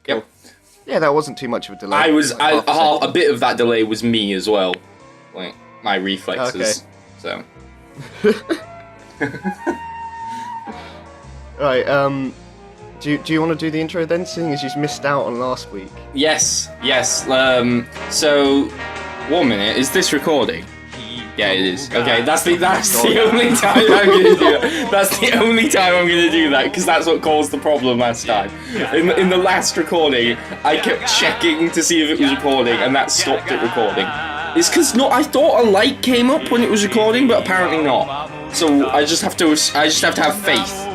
Yep. Yeah, that wasn't too much of a delay. A bit of that delay was me as well. Like, my reflexes. Okay. So. Right, do you want to do the intro then, seeing as you missed out on last week? Yes. So, 1 minute, is this recording? Yeah, it is. Okay, that's the only time I'm gonna do that. That's the only time I'm gonna do that, because that's what caused the problem last time. In the last recording, I kept checking to see if it was recording, and that stopped it recording. It's because I thought a light came up when it was recording, but apparently not. So I just have to have faith.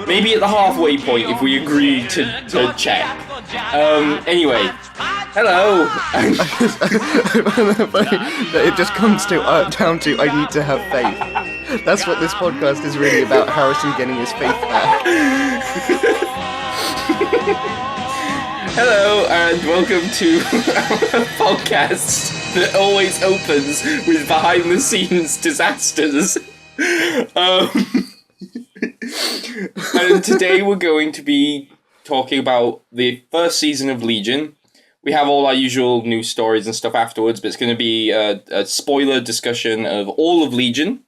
Maybe at the halfway point, if we agree to check. Anyway. Hello! It just comes down to I need to have faith. That's what this podcast is really about, Harrison getting his faith back. Hello, and welcome to our podcast that always opens with behind-the-scenes disasters. And today we're going to be talking about the first season of Legion. We have all our usual news stories and stuff afterwards, but it's going to be a spoiler discussion of all of Legion.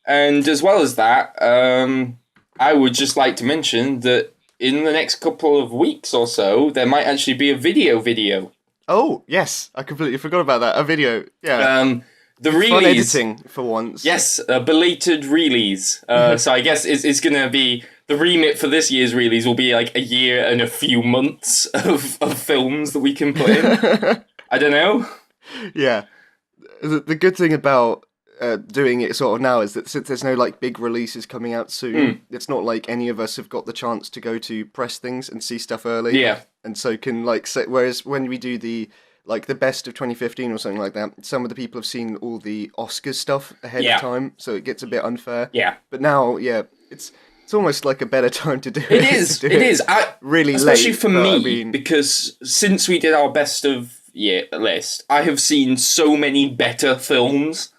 And as well as that, I would just like to mention that in the next couple of weeks or so, there might actually be a video. Oh, yes. I completely forgot about that. A video, yeah. The Fun release. editing, for once. Yes, a belated release. So I guess it's going to be... The remit for this year's release will be like a year and a few months of films that we can put in. I don't know. Yeah. The good thing about doing it sort of now is that since there's no like big releases coming out soon, it's not like any of us have got the chance to go to press things and see stuff early. Yeah. And so can like say, whereas when we do the best of 2015 or something like that, some of the people have seen all the Oscars stuff ahead of time, so it gets a bit unfair. Yeah. But now, yeah, it's almost like a better time to do it. It is. Really especially late, for me, because since we did our best of year list, I have seen so many better films.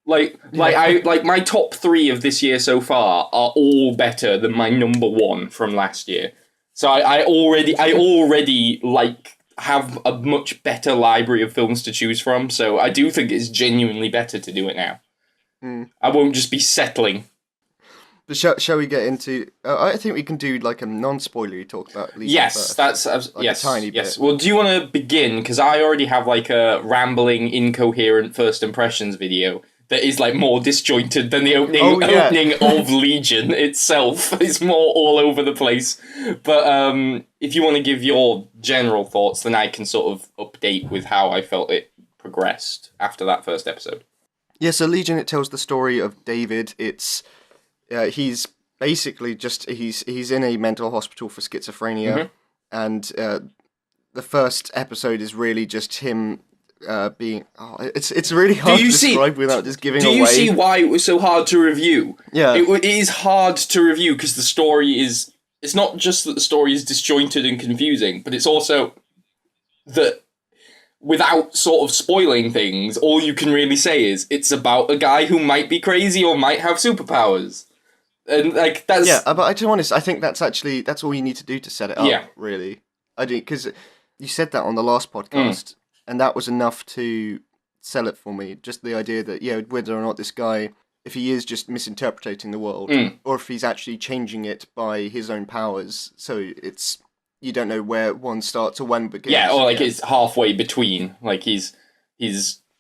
Like my top 3 of this year so far are all better than my number 1 from last year. So I already like have a much better library of films to choose from. So I do think it's genuinely better to do it now. I won't just be settling. But shall we get into... I think we can do like a non-spoilery talk about Legion Yes, first. that's... Like a tiny bit. Well, do you want to begin? Because I already have like a rambling, incoherent first impressions video that is like more disjointed than the opening of Legion itself. It's more all over the place. But if you want to give your general thoughts, then I can sort of update with how I felt it progressed after that first episode. Yeah, so Legion, it tells the story of David. It's... he's basically just he's in a mental hospital for schizophrenia, and the first episode is really just him being. Oh, it's really hard to describe without just giving away. Do you see why it was so hard to review? Yeah, it is hard to review because the story is. It's not just that the story is disjointed and confusing, but it's also that. Without sort of spoiling things, all you can really say is it's about a guy who might be crazy or might have superpowers. And like that's but I to be honest, I think that's all you need to do to set it up. Yeah. Really, I do, because you said that on the last podcast, and that was enough to sell it for me. Just the idea that whether or not this guy, if he is just misinterpreting the world, or if he's actually changing it by his own powers, so it's you don't know where one starts or one begins. Yeah, or like it's halfway between. Like he's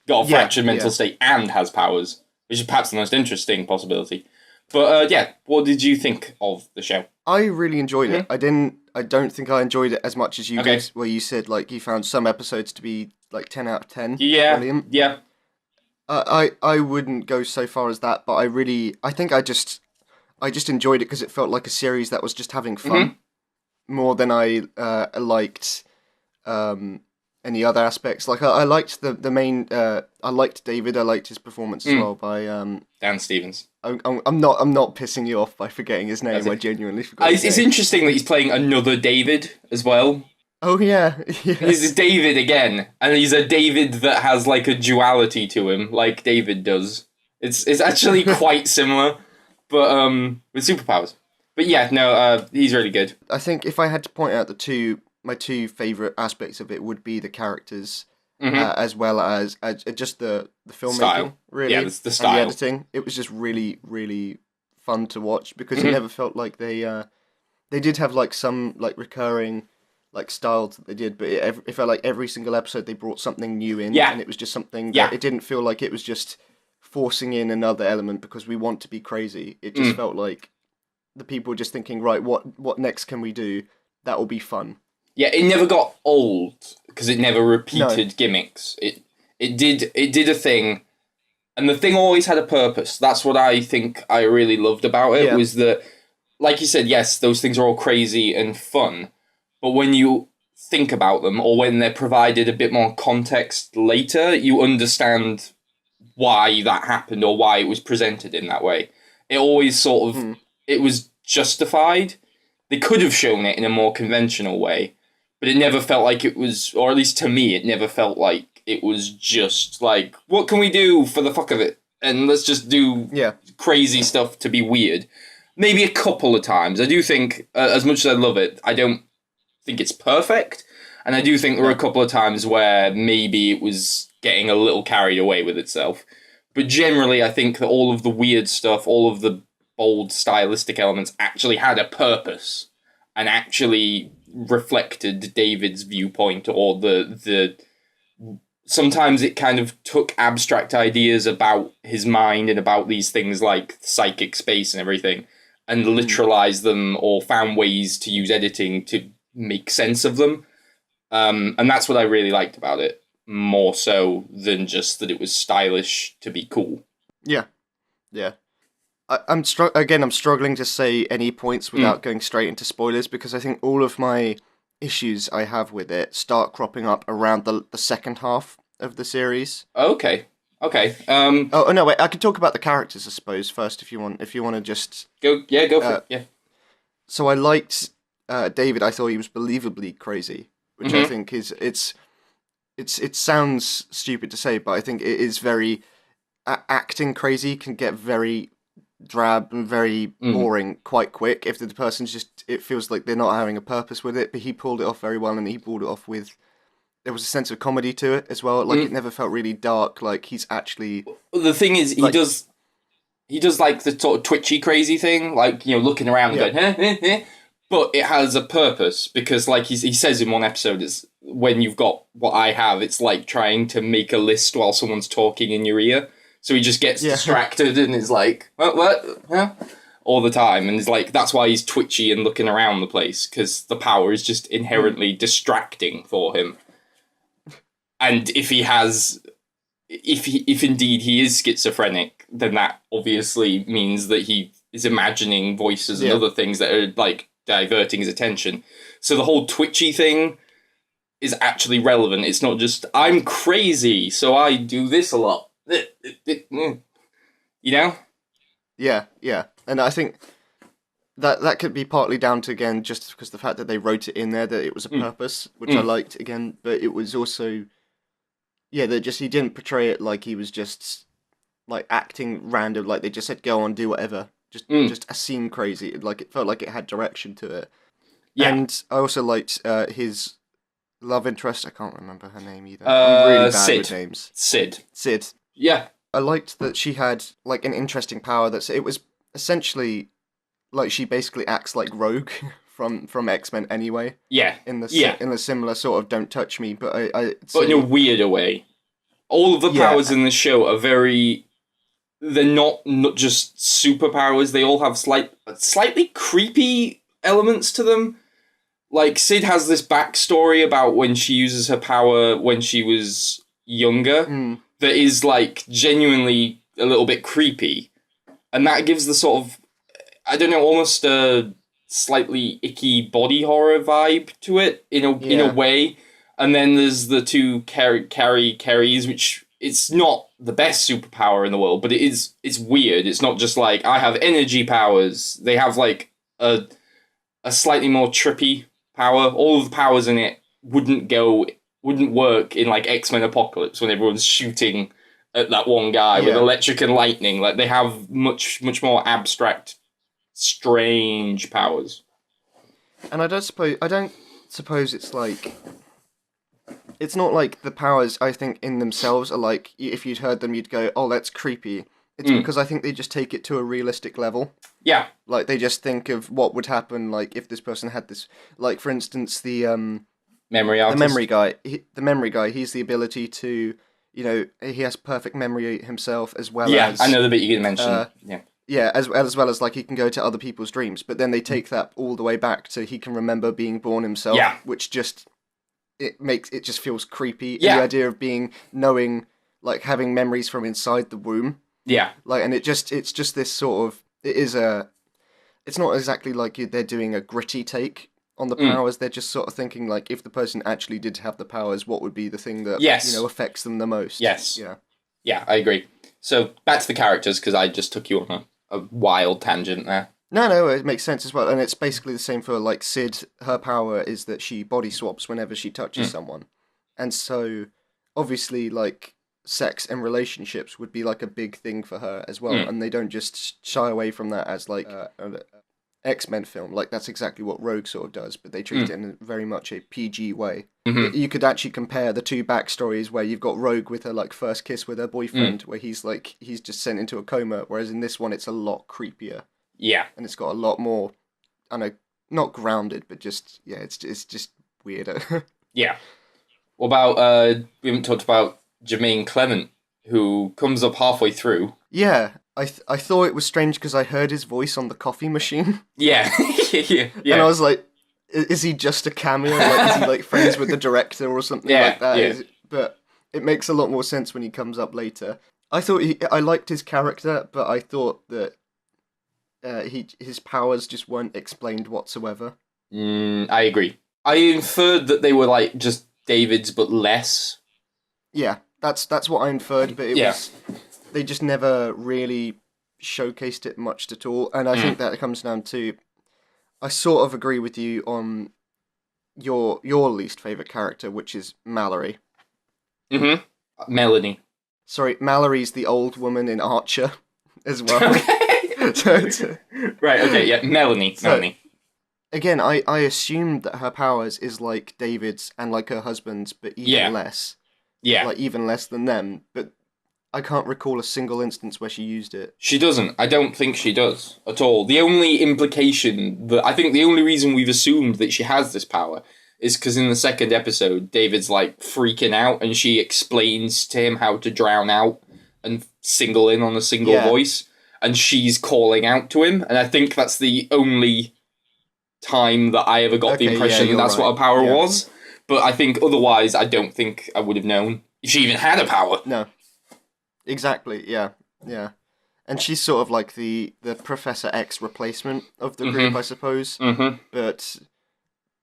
got a fractured mental state and has powers, which is perhaps the most interesting possibility. But what did you think of the show? I really enjoyed it. I don't think I enjoyed it as much as you did, where you said like you found some episodes to be like 10 out of 10. Yeah, brilliant. Yeah. I wouldn't go so far as that, but I think I just enjoyed it because it felt like a series that was just having fun more than I liked any other aspects. Like I liked the main. I liked David. I liked his performance as well by Dan Stevens. I'm not pissing you off by forgetting his name. I genuinely forgot. It's interesting that he's playing another David as well. Oh yeah. He's David again, and he's a David that has like a duality to him, like David does. It's actually quite similar, but with superpowers. But yeah, no, he's really good. I think if I had to point out the two my two favorite aspects of it would be the characters, Mhm. as well as just the filmmaking, Style. really, Yeah, the and style. the editing. It was just really, really fun to watch because Mhm. it never felt like they did have like some like recurring like styles that they did, but it felt like every single episode they brought something new in, Yeah. and it was just something Yeah. that it didn't feel like it was just forcing in another element because we want to be crazy. It just felt like the people were just thinking, right, what next can we do that will be fun? Yeah, it never got old because it never repeated gimmicks. It did a thing, and the thing always had a purpose. That's what I think I really loved about it, Yeah. was that, like you said, yes, those things are all crazy and fun, but when you think about them, or when they're provided a bit more context later, you understand why that happened or why it was presented in that way. It always sort of it was justified. They could have shown it in a more conventional way, but it never felt like it was, or at least to me, it never felt like it was just like, what can we do for the fuck of it? And let's just do Yeah. crazy stuff to be weird. Maybe a couple of times. I do think, as much as I love it, I don't think it's perfect. And I do think there were a couple of times where maybe it was getting a little carried away with itself. But generally, I think that all of the weird stuff, all of the bold stylistic elements actually had a purpose and actually reflected David's viewpoint, or the sometimes it kind of took abstract ideas about his mind and about these things like psychic space and everything and literalized them, or found ways to use editing to make sense of them. And that's what I really liked about it, more so than just that it was stylish to be cool. Yeah. I'm struggling to say any points without going straight into spoilers, because I think all of my issues I have with it start cropping up around the second half of the series. Okay. Oh no, wait. I could talk about the characters, I suppose, first if you want. If you want to just Go for it. Yeah. So I liked David. I thought he was believably crazy, which I think is it sounds stupid to say, but I think it is very acting crazy can get very drab and very boring quite quick if the person's just, it feels like they're not having a purpose with it. But he pulled it off very well, and he pulled it off with, there was a sense of comedy to it as well. Like it never felt really dark. Like he's actually, The thing is, he does like the sort of twitchy crazy thing, like, you know, looking around and going, but it has a purpose, because like he says in one episode, is when you've got what I have, it's like trying to make a list while someone's talking in your ear. So he just gets distracted and is like, what? Huh? All the time. And it's like, that's why he's twitchy and looking around the place, because the power is just inherently distracting for him. And if indeed he is schizophrenic, then that obviously means that he is imagining voices and other things that are like diverting his attention. So the whole twitchy thing is actually relevant. It's not just, I'm crazy, so I do this a lot. You know? Yeah. And I think that could be partly down to, again, just because the fact that they wrote it in there, that it was a purpose, which I liked, again. But it was also, that just, he didn't portray it like he was just like acting random, like they just said go on, do whatever, just seem crazy. Like it felt like it had direction to it. And I also liked his love interest. I can't remember her name either. I'm really bad with names. Sid. Yeah. I liked that she had like an interesting power. It was essentially like she basically acts like Rogue from X-Men anyway. Yeah. In a similar sort of don't touch me, but but in a weirder way. All of the powers in the show are they're not just superpowers. They all have slightly creepy elements to them. Like, Sid has this backstory about when she uses her power when she was younger that is, like, genuinely a little bit creepy. And that gives the sort of, I don't know, almost a slightly icky body horror vibe to it, in a way. And then there's the two Carries, which it's not the best superpower in the world, but it's weird. It's not just like, I have energy powers. They have, like, a slightly more trippy power. All of the powers in it wouldn't work in like X-Men Apocalypse when everyone's shooting at that one guy with electric and lightning. Like, they have much more abstract, strange powers. And I don't suppose it's like, it's not like the powers, I think, in themselves are like, if you'd heard them, you'd go, oh, that's creepy. It's because I think they just take it to a realistic level. Yeah. Like, they just think of what would happen, like, if this person had this, like, for instance, the Memory artist. the memory guy, he's the ability to, you know, he has perfect memory himself, as well as... I know the bit you mentioned. Yeah. Yeah, as well as, like, he can go to other people's dreams, but then they take that all the way back to he can remember being born himself, which just, it just feels creepy. Yeah. The idea of knowing, like, having memories from inside the womb. Yeah. Like, and it's just this sort of, it's not exactly like they're doing a gritty take on the powers. They're just sort of thinking, like, if the person actually did have the powers, what would be the thing that, affects them the most? Yes. Yeah. Yeah, I agree. So, back to the characters, because I just took you on a wild tangent there. No, it makes sense as well. And it's basically the same for, like, Sid. Her power is that she body swaps whenever she touches someone. And so, obviously, like, sex and relationships would be, like, a big thing for her as well. And they don't just shy away from that as, like, an X-Men film. Like, that's exactly what Rogue sort of does, but they treat it in very much a PG way. You could actually compare the two backstories where you've got Rogue with her, like, first kiss with her boyfriend, where he's just sent into a coma, whereas in this one it's a lot creepier. Yeah. And it's got a lot more, I don't know, not grounded, but just, it's just weirder. Yeah. What about, we haven't talked about Jermaine Clement, who comes up halfway through. Yeah, I thought it was strange because I heard his voice on the coffee machine. Yeah. Yeah. And I was like, is he just a cameo? Like, is he, like, friends with the director or something like that? Yeah. But it makes a lot more sense when he comes up later. I thought I liked his character, but I thought that his powers just weren't explained whatsoever. I agree. I inferred that they were, like, just David's, but less. Yeah, that's what I inferred, but it was... They just never really showcased it much at all, and I think that comes down to... I sort of agree with you on your least favourite character, which is Mallory. Melanie. Sorry, Mallory's the old woman in Archer as well. Right, okay, yeah, Melanie. Again, I assumed that her powers is like David's and like her husband's, but even less. Yeah. Like, even less than them, but I can't recall a single instance where she used it. She doesn't. I don't think she does at all. The only implication I think the only reason we've assumed that she has this power is because in the second episode, David's, like, freaking out and she explains to him how to drown out and single in on a single voice, and she's calling out to him, and I think that's the only time that I ever got the impression that's what her power was. But I think otherwise, I don't think I would have known if she even had a power. No. Exactly, yeah. And she's sort of like the Professor X replacement of the group, I suppose. But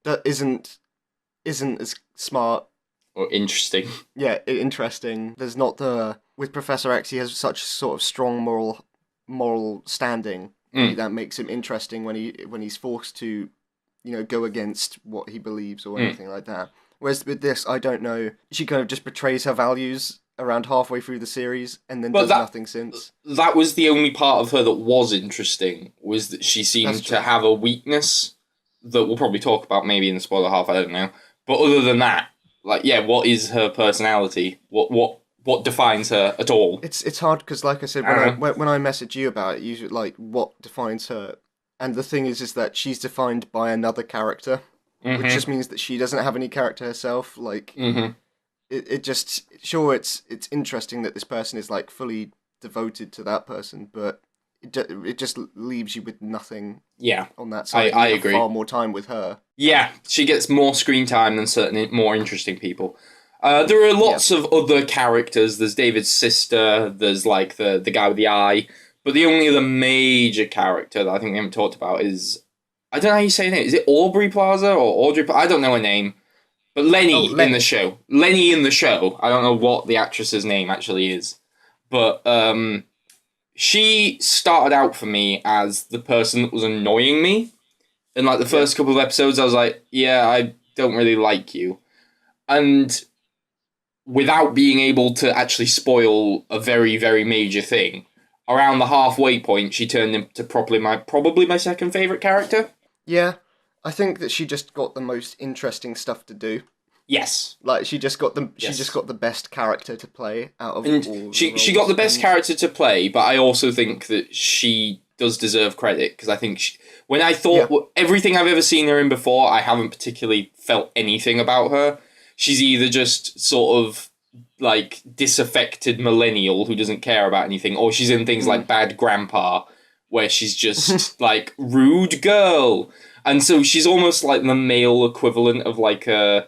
that isn't as smart. Or interesting. Yeah, interesting. There's not with Professor X, he has such sort of strong moral standing that makes him interesting when he's forced to, go against what he believes or anything like that. Whereas with this, I don't know. She kind of just betrays her values around halfway through the series and then does nothing since. That was the only part of her that was interesting, was that she seemed to have a weakness that we'll probably talk about maybe in the spoiler half, I don't know. But other than that, like, what is her personality? What defines her at all? It's hard because, like I said, when I message you about it, usually, like, what defines her? And the thing is that she's defined by another character, which just means that she doesn't have any character herself. Like, it just... Sure, it's interesting that this person is, like, fully devoted to that person, but it just leaves you with nothing on that side. I agree. Far more time with her. Yeah, she gets more screen time than certain more interesting people. There are lots of other characters. There's David's sister, there's, like, the guy with the eye, but the only other major character that I think we haven't talked about is... I don't know how you say her name. Is it Aubrey Plaza or Audrey? I don't know her name. But Lenny in the show. Lenny in the show. I don't know what the actress's name actually is. But she started out for me as the person that was annoying me. In, like, the first couple of episodes, I was like, yeah, I don't really like you. And without being able to actually spoil a very, very major thing, around the halfway point, she turned into probably my second favourite character. Yeah, I think that she just got the most interesting stuff to do. Yes. Like she just got the Yes. best character to play out of And all she the got the roles, best and- character to play, but I also think that she does deserve credit because I think when I thought everything I've ever seen her in before, I haven't particularly felt anything about her. She's either just sort of like disaffected millennial who doesn't care about anything, or she's in things like Bad Grandpa, where she's just like rude girl, and so she's almost like the male equivalent of like a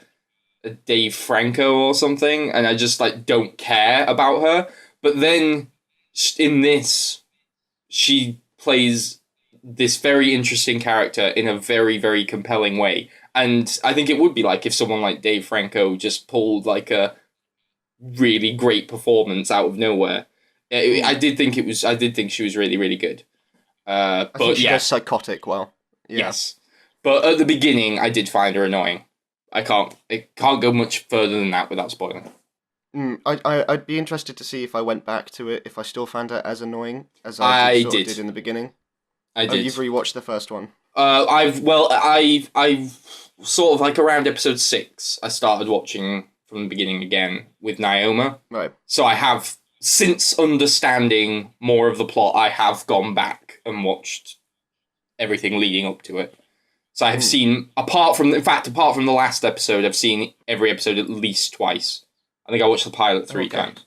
Dave Franco or something, and I just like don't care about her. But then in this, she plays this very interesting character in a very, very compelling way. And I think it would be like if someone like Dave Franco just pulled like a really great performance out of nowhere. I did think it was. I did think she was really, really good. I think But she yeah, does psychotic well. Yeah. yes. But at the beginning, I did find her annoying. I can't. It can't go much further than that without spoiling. I'd be interested to see if I went back to it, if I still found her as annoying as I I sort of did. did in the beginning. I Oh, did. you've rewatched the first one. I've sort of like around episode 6, I started watching from the beginning again with Naoma. Right. So I have, since understanding more of the plot, I have gone back and watched everything leading up to it. So I have seen, apart from the last episode, I've seen every episode at least twice. I think I watched the pilot 3 times.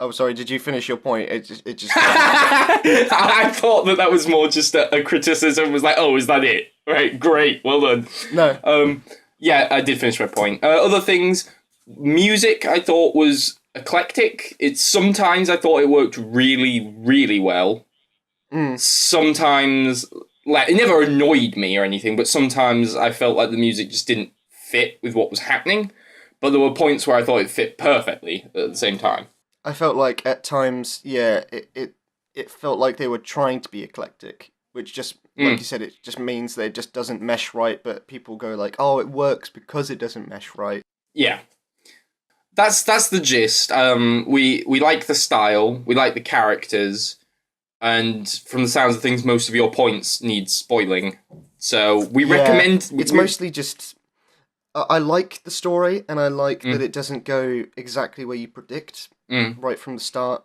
Oh, sorry. Did you finish your point? It just. I thought that was more just a criticism. It was like, oh, is that it? Right, great, well done. No. Yeah, I did finish my point. Other things, music I thought was eclectic. Sometimes I thought it worked really, really well. Sometimes, like, it never annoyed me or anything, but sometimes I felt like the music just didn't fit with what was happening. But there were points where I thought it fit perfectly at the same time. I felt like at times, yeah, it felt like they were trying to be eclectic, which just, like you said, it just means that it just doesn't mesh right, but people go like, oh, it works because it doesn't mesh right. Yeah. That's the gist. We like the style, we like the characters, and from the sounds of things, most of your points need spoiling. So we recommend... It's mostly just... I like the story, and I like that it doesn't go exactly where you predict right from the start.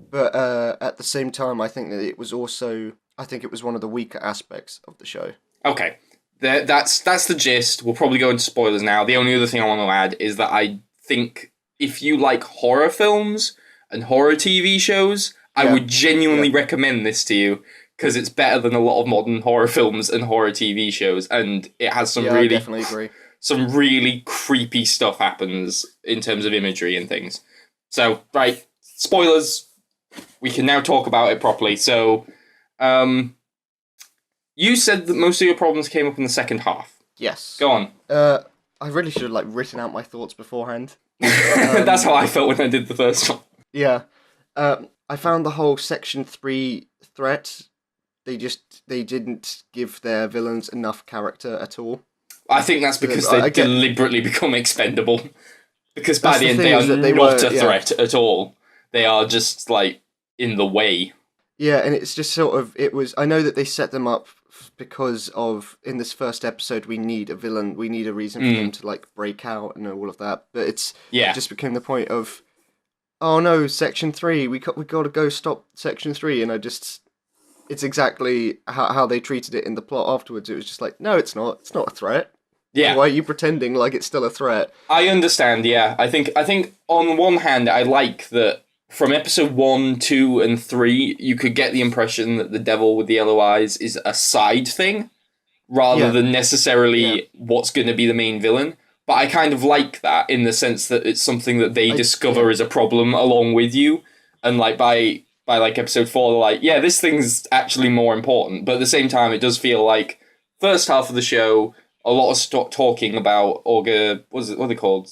But at the same time, I think that it was also... I think it was one of the weaker aspects of the show. Okay. That's the gist. We'll probably go into spoilers now. The only other thing I want to add is that I think if you like horror films and horror TV shows, I would genuinely recommend this to you, because it's better than a lot of modern horror films and horror TV shows, and it has some I definitely agree. Some really creepy stuff happens in terms of imagery and things. So, right, spoilers. We can now talk about it properly. So, you said that most of your problems came up in the second half. Yes. Go on. I really should have written out my thoughts beforehand. That's how I felt when I did the first one. Yeah. I found the whole Section 3 threat, they didn't give their villains enough character at all. I think that's because they deliberately become expendable. Because by the end, they are not a threat at all. They are just, in the way. Yeah, and it's just sort of, I know that they set them up because of, in this first episode, we need a villain, we need a reason for them to, break out and all of that, but it just became the point of, oh no, Section 3, we got to go stop Section 3, and it's exactly how they treated it in the plot afterwards. It was just like, no, it's not a threat. Yeah. Why are you pretending like it's still a threat? I understand, yeah. I think on one hand, I like that from episode 1, 2, and 3, you could get the impression that the devil with the yellow eyes is a side thing, rather than necessarily what's going to be the main villain. But I kind of like that in the sense that it's something that they discover as a problem along with you. And by episode 4, they're like, yeah, this thing's actually more important. But at the same time, it does feel like first half of the show, a lot of talking about what are they called?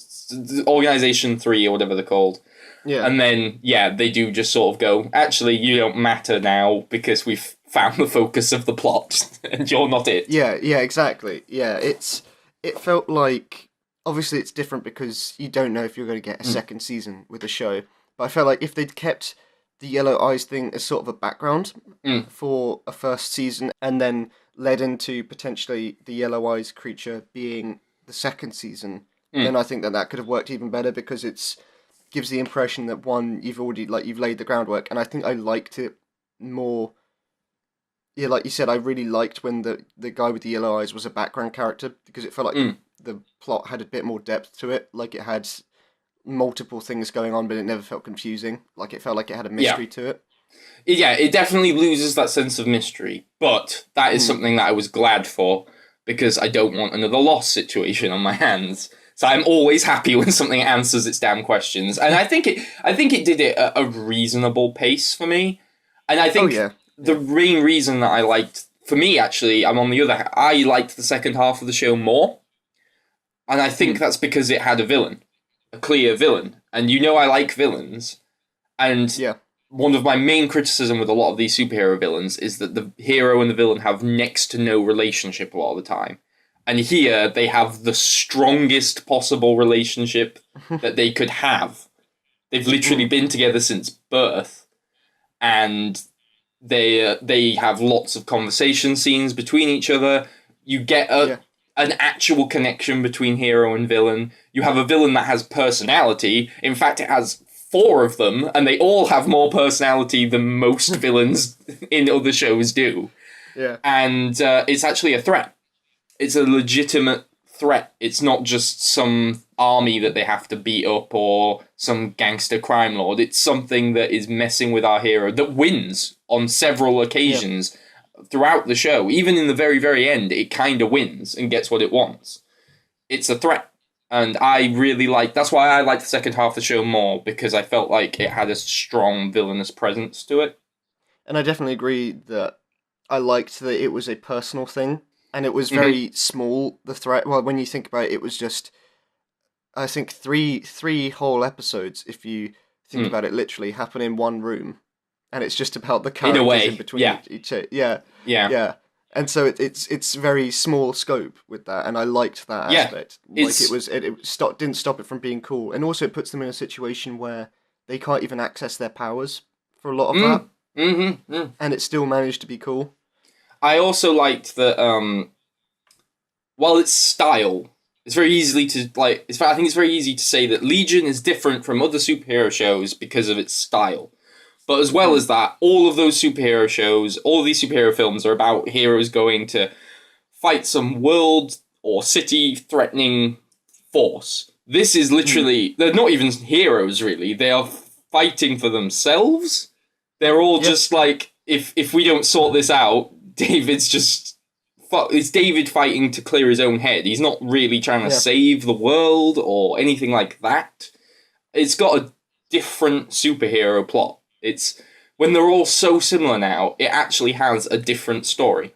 Organization 3 or whatever they're called. Yeah. And then, they do just sort of go, actually, you don't matter now because we've found the focus of the plot and you're not it. Yeah, exactly. Yeah, it felt like, obviously it's different because you don't know if you're going to get a second season with the show, but I felt like if they'd kept the Yellow Eyes thing as sort of a background for a first season, and then led into potentially the Yellow Eyes creature being the second season, then I think that could have worked even better, because it's gives the impression that one, you've laid the groundwork, and I think I liked it more. Yeah, like you said, I really liked when the guy with the yellow eyes was a background character, because it felt like the plot had a bit more depth to it. Like it had multiple things going on, but it never felt confusing. Like it felt like it had a mystery to it. Yeah, it definitely loses that sense of mystery, but that is something that I was glad for, because I don't want another Lost situation on my hands. So I'm always happy when something answers its damn questions, and I think it did it at a reasonable pace for me, and I think the main reason that I liked, for me actually, I'm on the other. I liked the second half of the show more, and I think that's because it had a villain, a clear villain, and I like villains, and one of my main criticism with a lot of these superhero villains is that the hero and the villain have next to no relationship a lot of the time. And here, they have the strongest possible relationship that they could have. They've literally been together since birth. And they have lots of conversation scenes between each other. You get an actual connection between hero and villain. You have a villain that has personality. In fact, it has 4 of them, and they all have more personality than most villains in other shows do. Yeah. And it's actually a threat. It's a legitimate threat. It's not just some army that they have to beat up or some gangster crime lord. It's something that is messing with our hero, that wins on several occasions throughout the show. Even in the very, very end, it kind of wins and gets what it wants. It's a threat. And I really that's why I liked the second half of the show more, because I felt like it had a strong villainous presence to it. And I definitely agree that I liked that it was a personal thing. And it was very small, the threat. Well, when you think about it, it was just, I think, three whole episodes, if you think about it literally, happen in one room. And it's just about the characters in between each. Yeah. And so it's very small scope with that, and I liked that aspect. Like it didn't stop it from being cool. And also it puts them in a situation where they can't even access their powers for a lot of that. And it still managed to be cool. I also liked that, while it's style, it's very easily to, I think it's very easy to say that Legion is different from other superhero shows because of its style. But as well as that, all of those superhero shows, all of these superhero films are about heroes going to fight some world or city-threatening force. This is literally, they're not even heroes, really. They are fighting for themselves. They're all just like, if we don't sort this out, it's David fighting to clear his own head. He's not really trying to save the world or anything like that. It's got a different superhero plot. It's when they're all so similar now, it actually has a different story.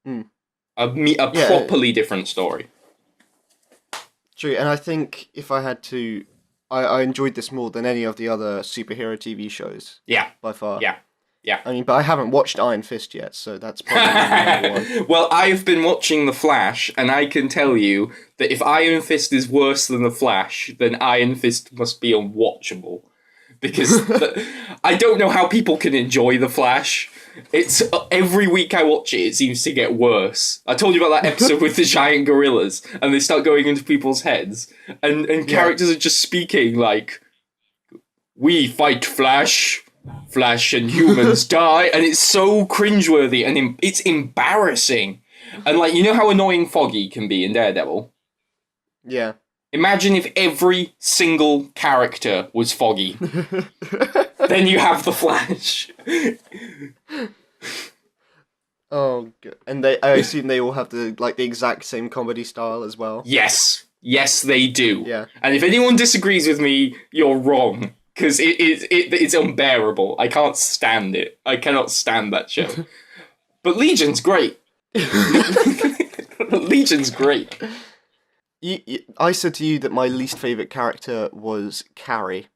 A properly different story. True, and I think if I had to, I enjoyed this more than any of the other superhero TV shows. Yeah. By far. Yeah. I mean, but I haven't watched Iron Fist yet, so that's probably number one. Well, I've been watching The Flash, and I can tell you that if Iron Fist is worse than The Flash, then Iron Fist must be unwatchable. Because I don't know how people can enjoy The Flash. It's every week I watch it, it seems to get worse. I told you about that episode with the giant gorillas, and they start going into people's heads, and characters are just speaking like, "We fight Flash. Flash and humans die," and it's so cringeworthy and it's embarrassing. And you know how annoying Foggy can be in Daredevil? Yeah. Imagine if every single character was Foggy. Then you have the Flash. Oh, good. And I assume they all have the exact same comedy style as well. Yes, they do. Yeah. And if anyone disagrees with me, you're wrong. Because it's unbearable. I can't stand it. I cannot stand that show. But Legion's great. Legion's great. I said to you that my least favourite character was Carrie.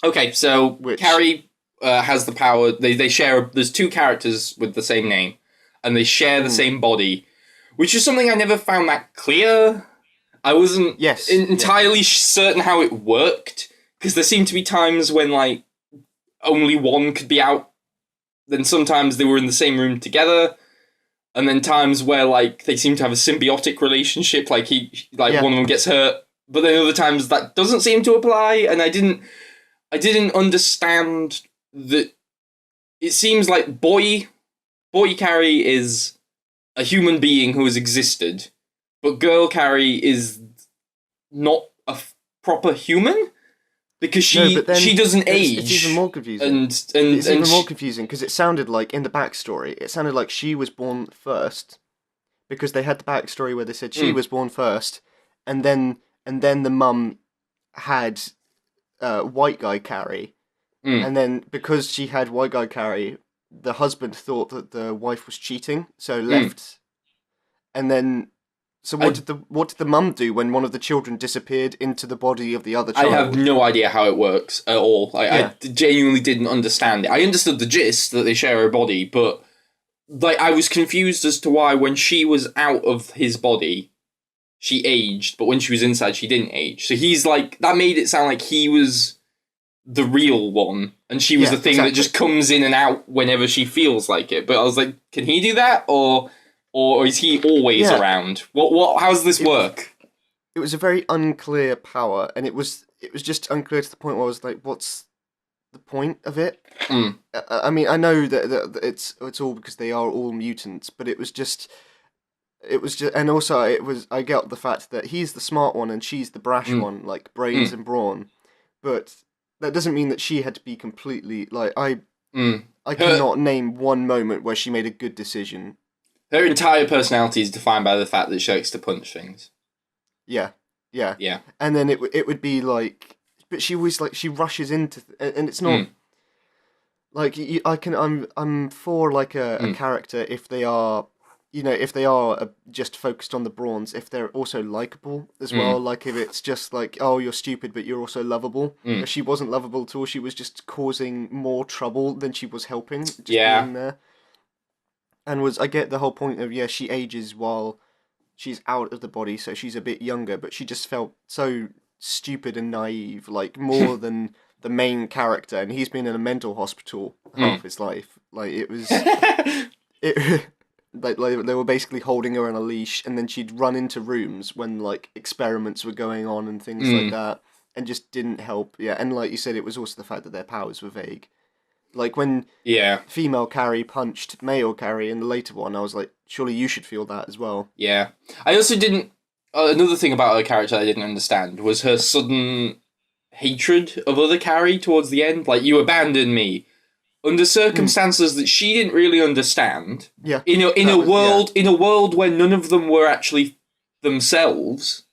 Okay, so Carrie has the power. They share. There's 2 characters with the same name, and they share the same body, which is something I never found that clear. I wasn't entirely certain how it worked. Because there seemed to be times when, only one could be out. Then sometimes they were in the same room together. And then times where, like, they seem to have a symbiotic relationship, like one of them gets hurt. But then other times that doesn't seem to apply, and I didn't understand that. It seems like boy Carrie is a human being who has existed, but girl Carrie is not a proper human because she doesn't age. It's even more confusing. It's even more confusing because it sounded like in the backstory, it sounded like she was born first, because they had the backstory where they said she was born first, and then the mum had white guy Carrie. And then, because she had white guy Carrie, the husband thought that the wife was cheating, so left. And then, so what did the mum do when one of the children disappeared into the body of the other child? I have no idea how it works at all. I genuinely didn't understand it. I understood the gist that they share a body, but like I was confused as to why when she was out of his body, she aged, but when she was inside, she didn't age. So he's like, that made it sound like he was the real one, and she was the thing that just comes in and out whenever she feels like it. But I was like, can he do that, or is he always around? What? How does this work? It was a very unclear power, and it was just unclear to the point where I was like, what's the point of it? I mean, I know that it's all because they are all mutants, but it was just, and also I get the fact that he's the smart one and she's the brash one, like brains and brawn, but that doesn't mean that she had to be completely, like, I cannot name one moment where she made a good decision. Her entire personality is defined by the fact that she likes to punch things. Yeah. And then it would be like, but she always, like, she rushes into, and it's not, like, I'm for, like, a character if they are, if they are just focused on the brawns, if they're also likable as well, like if it's just like, oh, you're stupid, but you're also lovable. If she wasn't lovable at all, she was just causing more trouble than she was helping, just being there. And I get the whole point of, she ages while she's out of the body, so she's a bit younger, but she just felt so stupid and naive, like more than the main character, and he's been in a mental hospital half his life. Like, it was... Like they were basically holding her on a leash, and then she'd run into rooms when, like, experiments were going on and things like that, and just didn't help. Yeah, and like you said, it was also the fact that their powers were vague. Like, when female Carrie punched male Carrie in the later one, I was like, surely you should feel that as well. Yeah. I also didn't... another thing about her character I didn't understand was her sudden hatred of other Carrie towards the end. Like, you abandoned me. Under circumstances that she didn't really understand, in a world where none of them were actually themselves,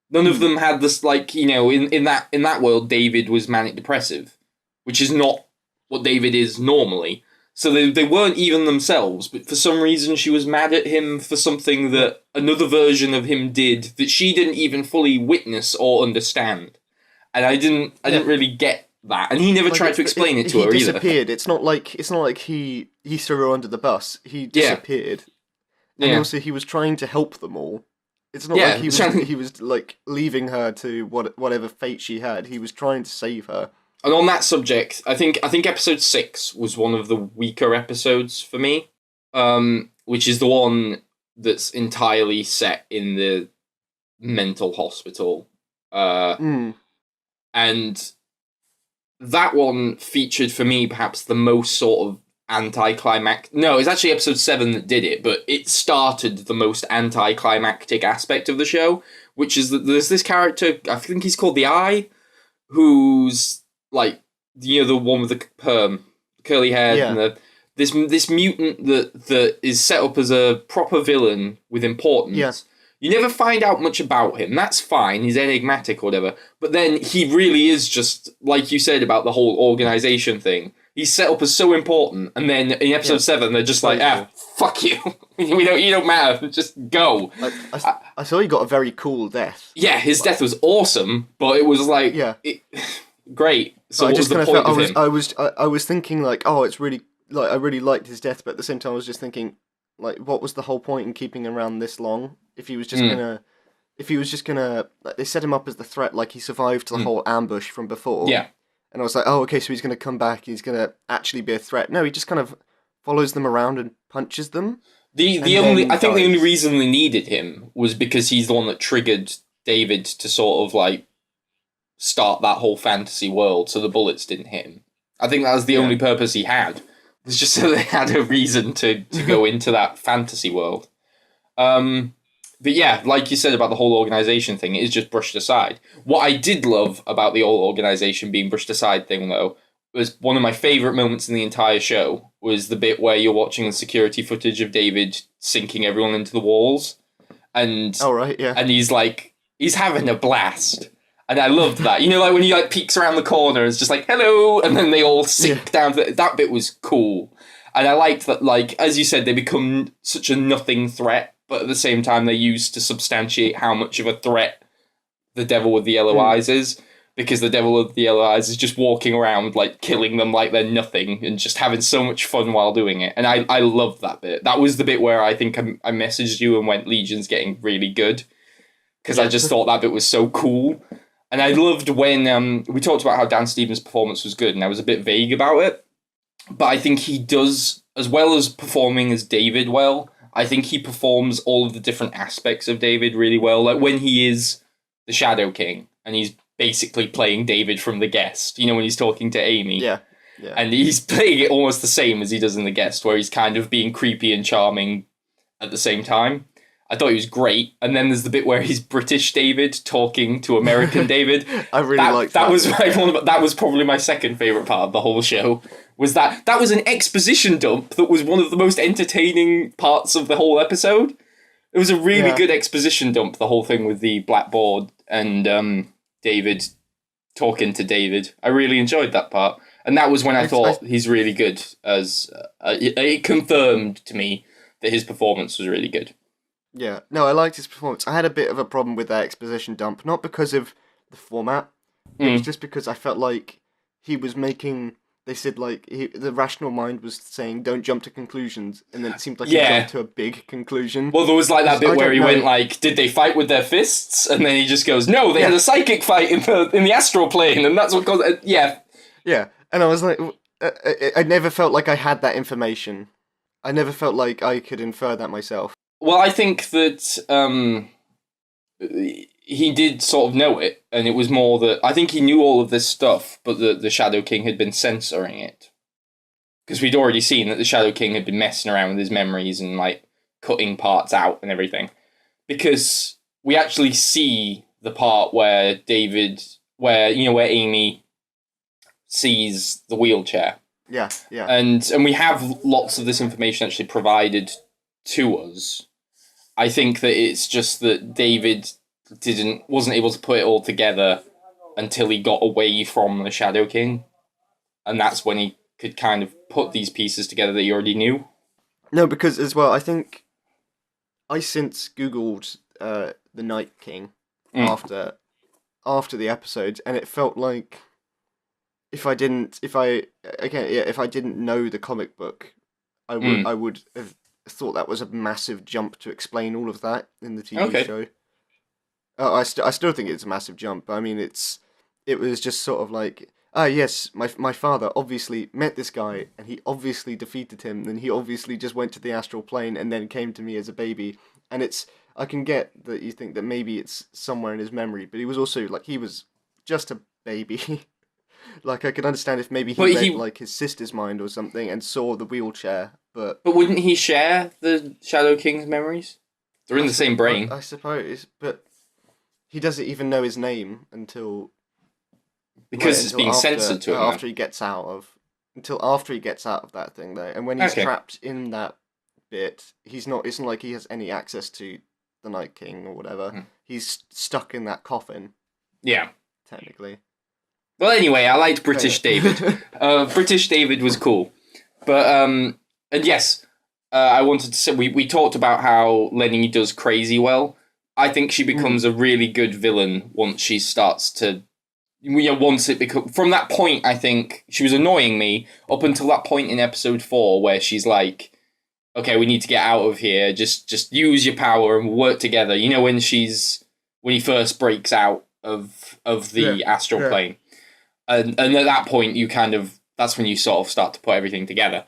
none of them had this, like, in that world, David was manic depressive, which is not what David is normally. So they weren't even themselves, but for some reason she was mad at him for something that another version of him did that she didn't even fully witness or understand, and I didn't really get that, and he never tried to explain it to her either. He disappeared. It's not like he threw her under the bus. He disappeared, and also he was trying to help them all. It's not like he was like leaving her to whatever fate she had. He was trying to save her. And on that subject, I think episode 6 was one of the weaker episodes for me, which is the one that's entirely set in the mental hospital, and that one featured, for me, perhaps the most sort of anticlimactic... No, it's actually episode 7 that did it, but it started the most anticlimactic aspect of the show, which is that there's this character, I think he's called the Eye, who's, like, the one with the perm, curly hair, and this mutant that is set up as a proper villain with importance. Yeah. You never find out much about him. That's fine. He's enigmatic or whatever. But then he really is just, like you said about the whole organization thing. He's set up as so important. And then in episode 7, they're just like, fuck you. You don't matter. Just go. I saw he got a very cool death. Yeah, his death was awesome. But it was like, great. So what was the point of him? I was thinking, like, oh, it's really, like, I really liked his death. But at the same time, I was just thinking, like, what was the whole point in keeping him around this long? If he was just gonna, like, they set him up as the threat, like he survived the whole ambush from before. Yeah. And I was like, oh, okay, so he's going to come back. He's going to actually be a threat. No, he just kind of follows them around and punches them. I think the only reason they needed him was because he's the one that triggered David to sort of like start that whole fantasy world, so the bullets didn't hit him. I think that was the only purpose he had. It's just so they had a reason to go into that fantasy world. But yeah, like you said about the whole organisation thing, it is just brushed aside. What I did love about the whole organisation being brushed aside thing, though, was one of my favourite moments in the entire show was the bit where you're watching the security footage of David sinking everyone into the walls. And, and he's having a blast. And I loved that. You know, like when he like peeks around the corner, it's just like, hello, and then they all sink down. That bit was cool. And I liked that, like, as you said, they become such a nothing threat, but at the same time they're used to substantiate how much of a threat the Devil with the Yellow Eyes is. Because the Devil with the Yellow Eyes is just walking around, like, killing them like they're nothing and just having so much fun while doing it. And I loved that bit. That was the bit where I think I messaged you and went, Legion's getting really good. Because I just thought that bit was so cool. And I loved when we talked about how Dan Stevens' performance was good, and I was a bit vague about it. But I think he does, as well as performing as David well, I think he performs all of the different aspects of David really well. Like when he is the Shadow King, and he's basically playing David from The Guest, you know, when he's talking to Amy. Yeah. And he's playing it almost the same as he does in The Guest, where he's kind of being creepy and charming at the same time. I thought he was great. And then there's the bit where he's British David talking to American David. I really liked that. That was probably my second favourite part of the whole show. Was that was an exposition dump that was one of the most entertaining parts of the whole episode. It was a really good exposition dump, the whole thing with the blackboard and David talking to David. I really enjoyed that part. And that was when I thought he's really good. As it confirmed to me that his performance was really good. Yeah, no, I liked his performance. I had a bit of a problem with that exposition dump, not because of the format. It was just because I felt like he was making... They said, like, the rational mind was saying, don't jump to conclusions, and then it seemed like he jumped to a big conclusion. Well, there was, like, that bit where he went, like, did they fight with their fists? And then he just goes, no, they had a psychic fight in the astral plane, and that's what caused... Yeah, and I was like... I never felt like I had that information. I never felt like I could infer that myself. Well, I think that he did sort of know it, and it was more that... I think he knew all of this stuff, but the Shadow King had been censoring it. Because we'd already seen that the Shadow King had been messing around with his memories and, like, cutting parts out and everything. Because we actually see the part where where Amy sees the wheelchair. Yeah. And we have lots of this information actually provided to us. I think that it's just that David wasn't able to put it all together until he got away from the Shadow King. And that's when he could kind of put these pieces together that he already knew. No, because as well, I think I since Googled the Night King after the episode, and it felt like if I didn't know the comic book, I would have thought that was a massive jump to explain all of that in the TV show. I still think it's a massive jump. I mean, it was just sort of like, yes, my father obviously met this guy, and he obviously defeated him, and he obviously just went to the astral plane and then came to me as a baby. And I can get that you think that maybe it's somewhere in his memory, but he was also, like, he was just a baby. Like, I could understand if maybe he read, like, his sister's mind or something and saw the wheelchair, but... But wouldn't he share the Shadow King's memories? They're in the same brain. I suppose, but he doesn't even know his name until... Because it's being censored to him. After he gets out of that thing, though. And when he's trapped in that bit, it's not like he has any access to the Night King or whatever. He's stuck in that coffin. Yeah. Technically. Well, anyway, I liked British David. British David was cool. But, and yes, I wanted to say, we talked about how Lenny does crazy well. I think she becomes a really good villain once she starts to... from that point, I think she was annoying me up until that point in episode 4 where she's like, okay, we need to get out of here. Just use your power and work together. You know, when he first breaks out of the astral plane. And at that point, that's when you sort of start to put everything together.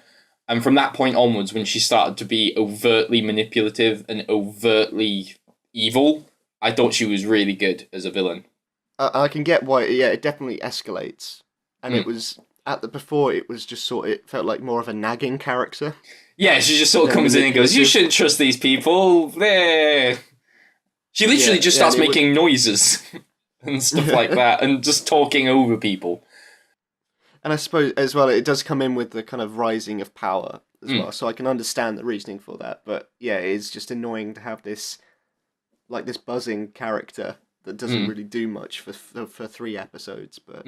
And from that point onwards, when she started to be overtly manipulative and overtly evil, I thought she was really good as a villain. I can get why. Yeah, it definitely escalates, and it was before. It was just it felt like more of a nagging character. Yeah, she just sort of comes in and goes, "You shouldn't trust these people." There, she literally just starts making noises and stuff like that, and just talking over people. And I suppose as well, it does come in with the kind of rising of power as well. So I can understand the reasoning for that. But yeah, it's just annoying to have this buzzing character that doesn't really do much for 3 episodes. But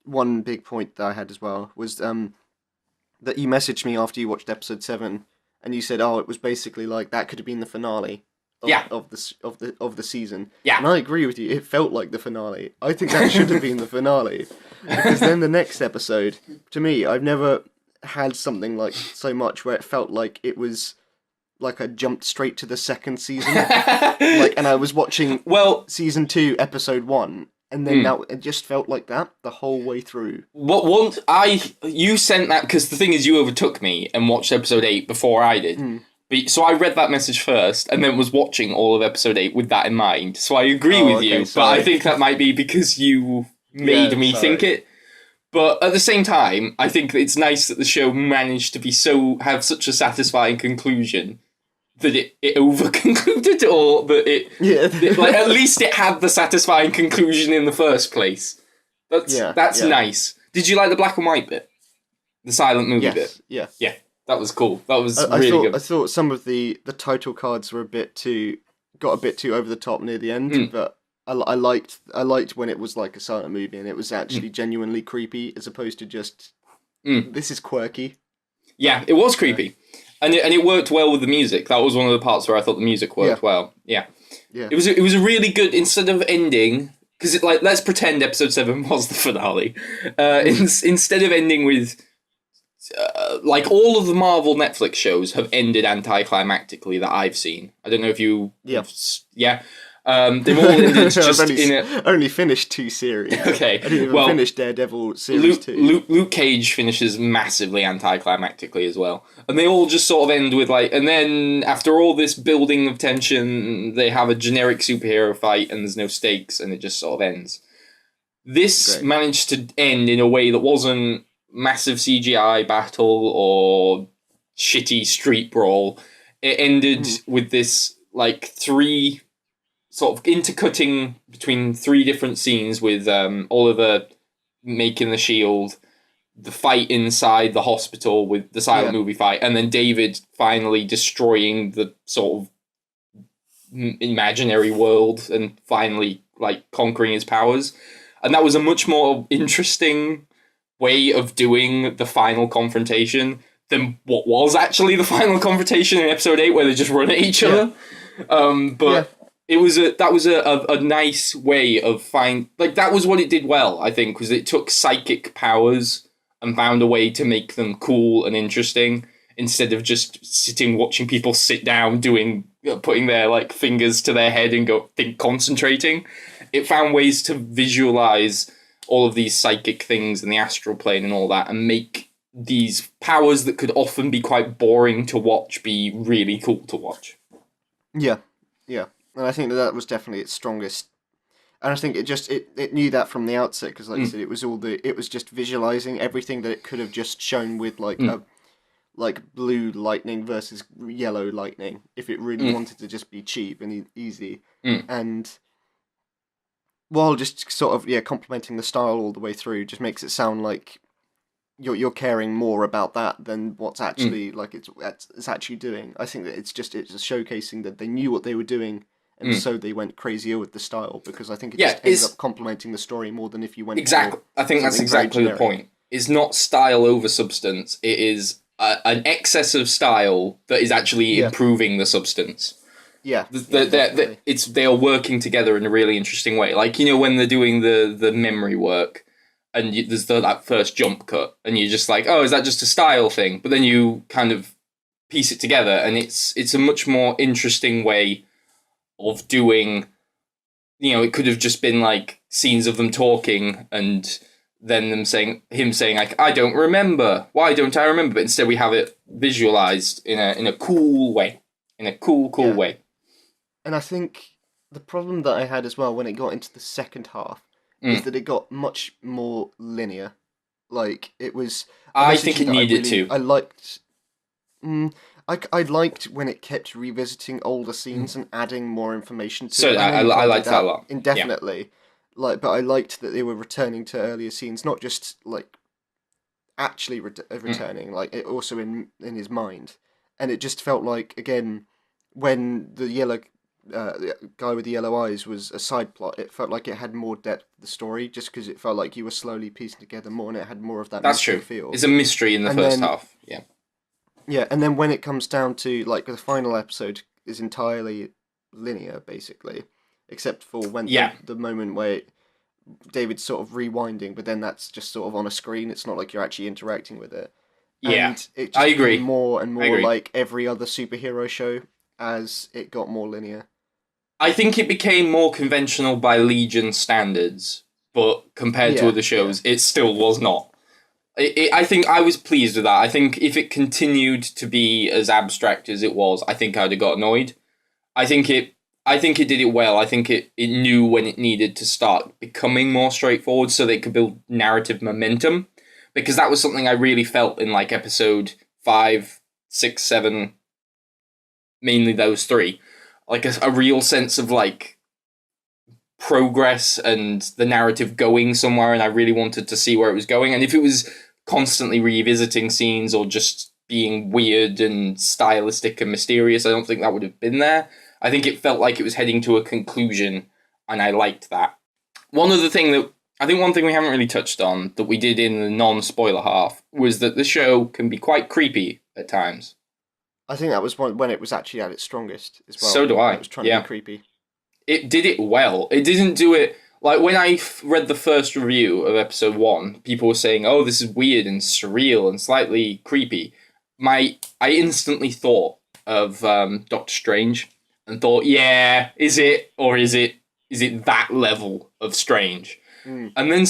one big point that I had as well was that you messaged me after you watched episode 7, and you said, "Oh, it was basically like that could have been the finale." Of the season. Yeah. And I agree with you. It felt like the finale. I think that should have been the finale. Because then the next episode, to me, I've never had something like so much where it felt like it was like I jumped straight to the second season. And I was watching season 2, episode 1, and then it just felt like that the whole way through. You sent that because the thing is, you overtook me and watched episode 8 before I did. So I read that message first, and then was watching all of episode 8 with that in mind. So I agree with you, but I think that might be because you made me think it. But at the same time, I think it's nice that the show managed to have such a satisfying conclusion that it over-concluded, or that at least it had the satisfying conclusion in the first place. That's nice. Did you like the black and white bit? The silent movie bit? Yeah. Yeah. That was cool. That was really good. I thought some of the title cards were got a bit too over the top near the end, but I liked when it was like a silent movie and it was actually genuinely creepy as opposed to just this is quirky. Yeah, it was creepy, and it worked well with the music. That was one of the parts where I thought the music worked well. Yeah. It was a really good, instead of ending, because let's pretend episode 7 was the finale. Instead of ending with. Like all of the Marvel Netflix shows have ended anticlimactically that I've seen. I don't know if you... Yeah. They've all ended just only finished 2 series. Okay. I didn't even finish Daredevil series 2. Luke Cage finishes massively anticlimactically as well. And they all just sort of end with and then after all this building of tension, they have a generic superhero fight and there's no stakes and it just sort of ends. This managed to end in a way that wasn't massive CGI battle or shitty street brawl. It ended with this 3 sort of intercutting between 3 different scenes with Oliver making the shield, the fight inside the hospital with the silent movie fight, and then David finally destroying the sort of imaginary world and finally conquering his powers. And that was a much more interesting way of doing the final confrontation than what was actually the final confrontation in episode 8 where they just run at each other. It was a nice way of that was what it did well, I think, was it took psychic powers and found a way to make them cool and interesting instead of just sitting watching people sit down putting their fingers to their head and concentrating. It found ways to visualize all of these psychic things and the astral plane and all that, and make these powers that could often be quite boring to watch be really cool to watch. Yeah. And I think that was definitely its strongest. And I think it knew that from the outset, because like I said, it was just visualizing everything that it could have just shown with blue lightning versus yellow lightning if it really wanted to just be cheap and easy. And while just sort of complementing the style all the way through, just makes it sound like you're caring more about that than what's actually it's actually doing. I think that it's just showcasing that they knew what they were doing, and so they went crazier with the style, because I think it just ends up complementing the story more than if you went I think that's exactly the point. It's not style over substance. It is an excess of style that is actually improving the substance. Yeah, they are working together in a really interesting way. When they're doing the memory work, and there's that first jump cut, and you're just like, oh, is that just a style thing? But then you kind of piece it together, and it's a much more interesting way of doing. It could have just been scenes of them talking and than him saying like, I don't remember. Why don't I remember? But instead we have it visualized in a cool way. In a cool way. And I think the problem that I had as well when it got into the second half is that it got much more linear. Like, it was... I think it needed to. I liked... I liked when it kept revisiting older scenes and adding more information to it. So I liked that a lot. Indefinitely. Yeah. Like, but I liked that they were returning to earlier scenes, not just, like, actually returning, like, it also in his mind. And it just felt like, again, when the yellow... the guy with the yellow eyes was a side plot, it felt like it had more depth to the story, just because it felt like you were slowly piecing together more, and it had more of that mystery feel. It's a mystery in the first half, yeah. Yeah, and then when it comes down to, like, the final episode is entirely linear, basically, except for when the moment where David's sort of rewinding, but then that's just sort of on a screen, it's not like you're actually interacting with it. Yeah, and it just I agree. More and more like every other superhero show as it got more linear. I think it became more conventional by Legion standards, but compared to other shows, it still was not. I think I was pleased with that. I think if it continued to be as abstract as it was, I think I'd have got annoyed. I think it did it well. I think it knew when it needed to start becoming more straightforward so they could build narrative momentum. Because that was something I really felt in like episode 5, 6, 7, mainly those 3. Like a real sense of like progress and the narrative going somewhere, and I really wanted to see where it was going. And if it was constantly revisiting scenes or just being weird and stylistic and mysterious, I don't think that would have been there. I think it felt like it was heading to a conclusion, and I liked that. One thing we haven't really touched on that we did in the non-spoiler half was that the show can be quite creepy at times. I think that was when it was actually at its strongest as well. So do I. It was trying to be creepy. It did it well. It didn't do it... Like, when I read the first review of episode 1, people were saying, oh, this is weird and surreal and slightly creepy. I instantly thought of Doctor Strange and thought, yeah, is it? Or is it that level of strange? And then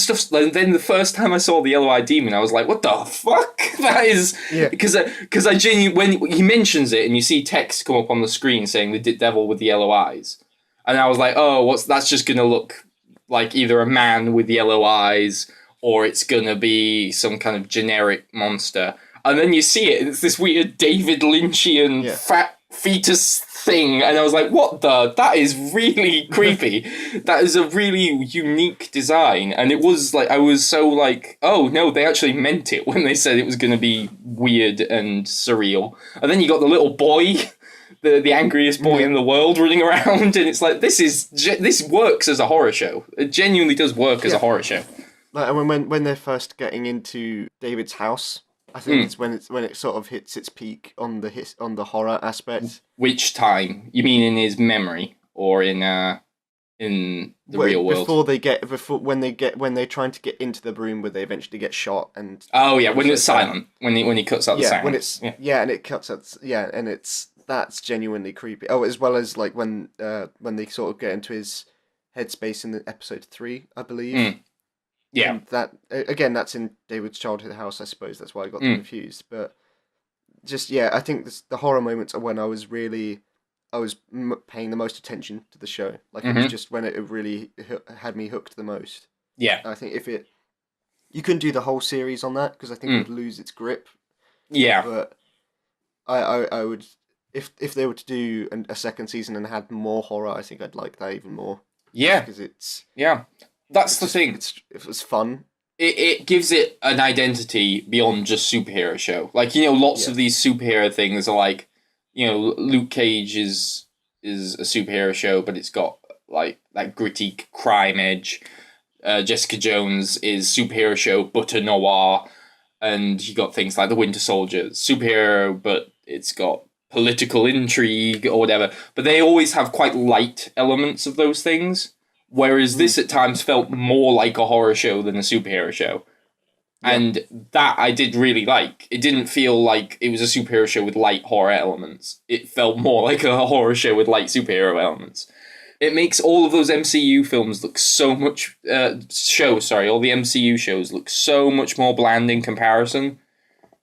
then the first time I saw the Yellow-Eyed Demon, I was like, what the fuck? That is... Yeah. Because I genuinely... When he mentions it and you see text come up on the screen saying the devil with the yellow eyes, and I was like, oh, that's just going to look like either a man with yellow eyes or it's going to be some kind of generic monster. And then you see it, and it's this weird David Lynchian fat fetus thing, and I was like, what the? That is really creepy. That is a really unique design, and it was like, I was so like, oh no, they actually meant it when they said it was going to be weird and surreal. And then you got the little boy, the angriest boy in the world running around, and it's like, this works as a horror show. It genuinely does work as a horror show. Like when they're first getting into David's house, I think it's when it sort of hits its peak on the horror aspect. Which time? You mean in his memory or in the real world? When they're trying to get into the room where they eventually get shot and. Oh yeah, when it's silent, when he cuts out the sound. When it's and it cuts out and that's genuinely creepy. Oh, as well as like when they sort of get into his headspace in episode 3, I believe. Yeah. And that again, that's in David's childhood house, I suppose. That's why I got confused. But just I think the horror moments are when I was paying the most attention to the show. Like it was just when it really had me hooked the most. Yeah. I think you couldn't do the whole series on that because I think it would lose its grip. Yeah. But I would if they were to do a second season and had more horror, I think I'd like that even more. Yeah. Because it's That's the thing. It was fun. It gives it an identity beyond just superhero show. Like, lots of these superhero things are like, Luke Cage is a superhero show, but it's got like that gritty crime edge. Jessica Jones is superhero show, but a noir. And you got things like The Winter Soldier, superhero, but it's got political intrigue or whatever. But they always have quite light elements of those things. Whereas this at times felt more like a horror show than a superhero show. Yeah. And that I did really like. It didn't feel like it was a superhero show with light horror elements. It felt more like a horror show with light superhero elements. It makes all of those MCU films look so much all the MCU shows look so much more bland in comparison.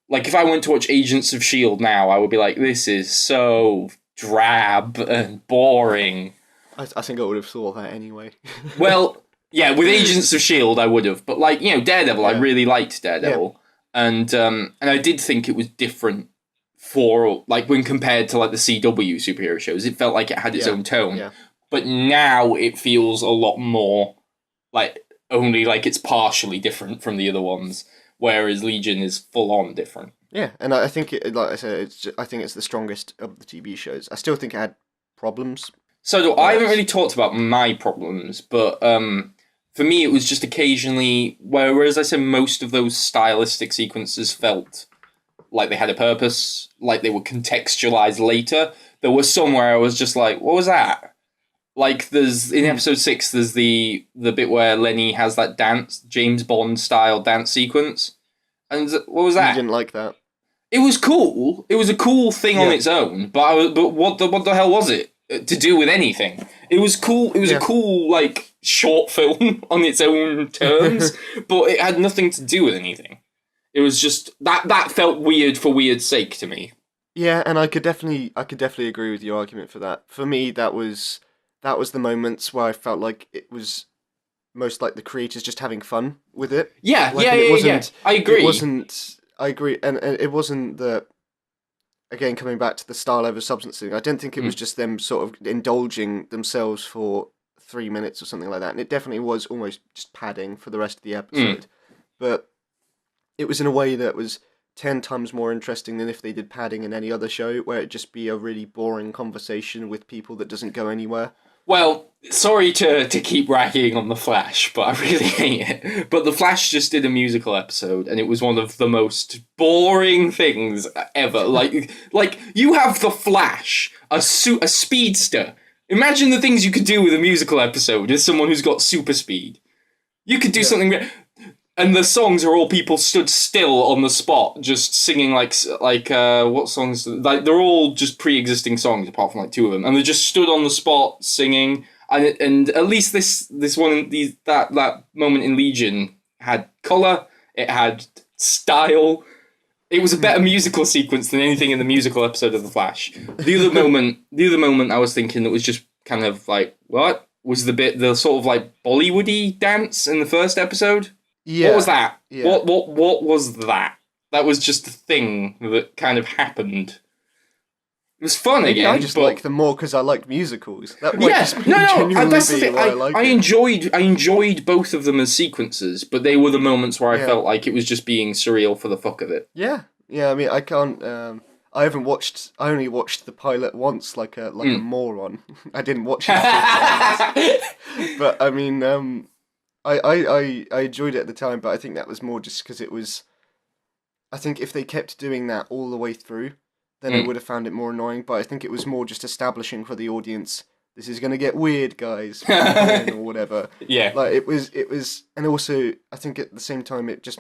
Like if I went to watch Agents of S.H.I.E.L.D. now, I would be like, this is so drab and boring. I think I would have thought that anyway. Well, yeah, with Agents of S.H.I.E.L.D. I would have, but like, you know, Daredevil, I really liked Daredevil, and I did think it was different for like when compared to like the CW superhero shows. It felt like it had its own tone. Yeah. But now it feels a lot more like only like it's partially different from the other ones, whereas Legion is full on different. Yeah, and I think, like I said, I think it's the strongest of the TV shows. I still think it had problems. So I haven't really talked about my problems, but for me it was just occasionally, whereas I said most of those stylistic sequences felt like they had a purpose, like they were contextualized later, there was some where I was just like, what was that? Like, there's in episode 6, there's the bit where Lenny has that dance, James Bond style dance sequence, and what was that? You didn't like that? It was cool. It was a cool thing on its own, but what the hell was it to do with anything? It was cool. It was a cool like short film on its own terms, but it had nothing to do with anything. It was just that felt weird for weird's sake to me. Yeah, and I could definitely agree with your argument for that. For me, that was the moments where I felt like it was most like the creators just having fun with it. Yeah, like, yeah. I agree. It wasn't. I agree, and it wasn't the. Again, coming back to the style over substance thing, I didn't think it was just them sort of indulging themselves for 3 minutes or something like that, and it definitely was almost just padding for the rest of the episode. But it was in a way that was 10 times more interesting than if they did padding in any other show, where it'd just be a really boring conversation with people that doesn't go anywhere. Well, sorry to keep ragging on The Flash, but I really hate it. But The Flash just did a musical episode, and it was one of the most boring things ever. Like you have The Flash, a speedster. Imagine the things you could do with a musical episode as someone who's got super speed. You could do something... And the songs are all people stood still on the spot, just singing like what songs? Like they're all just pre-existing songs, apart from like 2 of them, and they just stood on the spot singing. And at least this one that moment in Legion had color, it had style. It was a better musical sequence than anything in the musical episode of The Flash. The other moment I was thinking that was just kind of like, what was the sort of like Bollywoody dance in the first episode? Yeah. What was that? Yeah. What was that? That was just a thing that kind of happened. It was fun again. I just like them more because I like musicals. That that's the thing. I enjoyed both of them as sequences, but they were the moments where I felt like it was just being surreal for the fuck of it. Yeah. I mean, I can't. I only watched the pilot once, like a moron. I didn't watch it. But I mean, I enjoyed it at the time, but I think that was more just because it was... I think if they kept doing that all the way through, then I would have found it more annoying, but I think it was more just establishing for the audience, this is going to get weird, guys, or whatever. Yeah. Like, it was... And also, I think at the same time, it just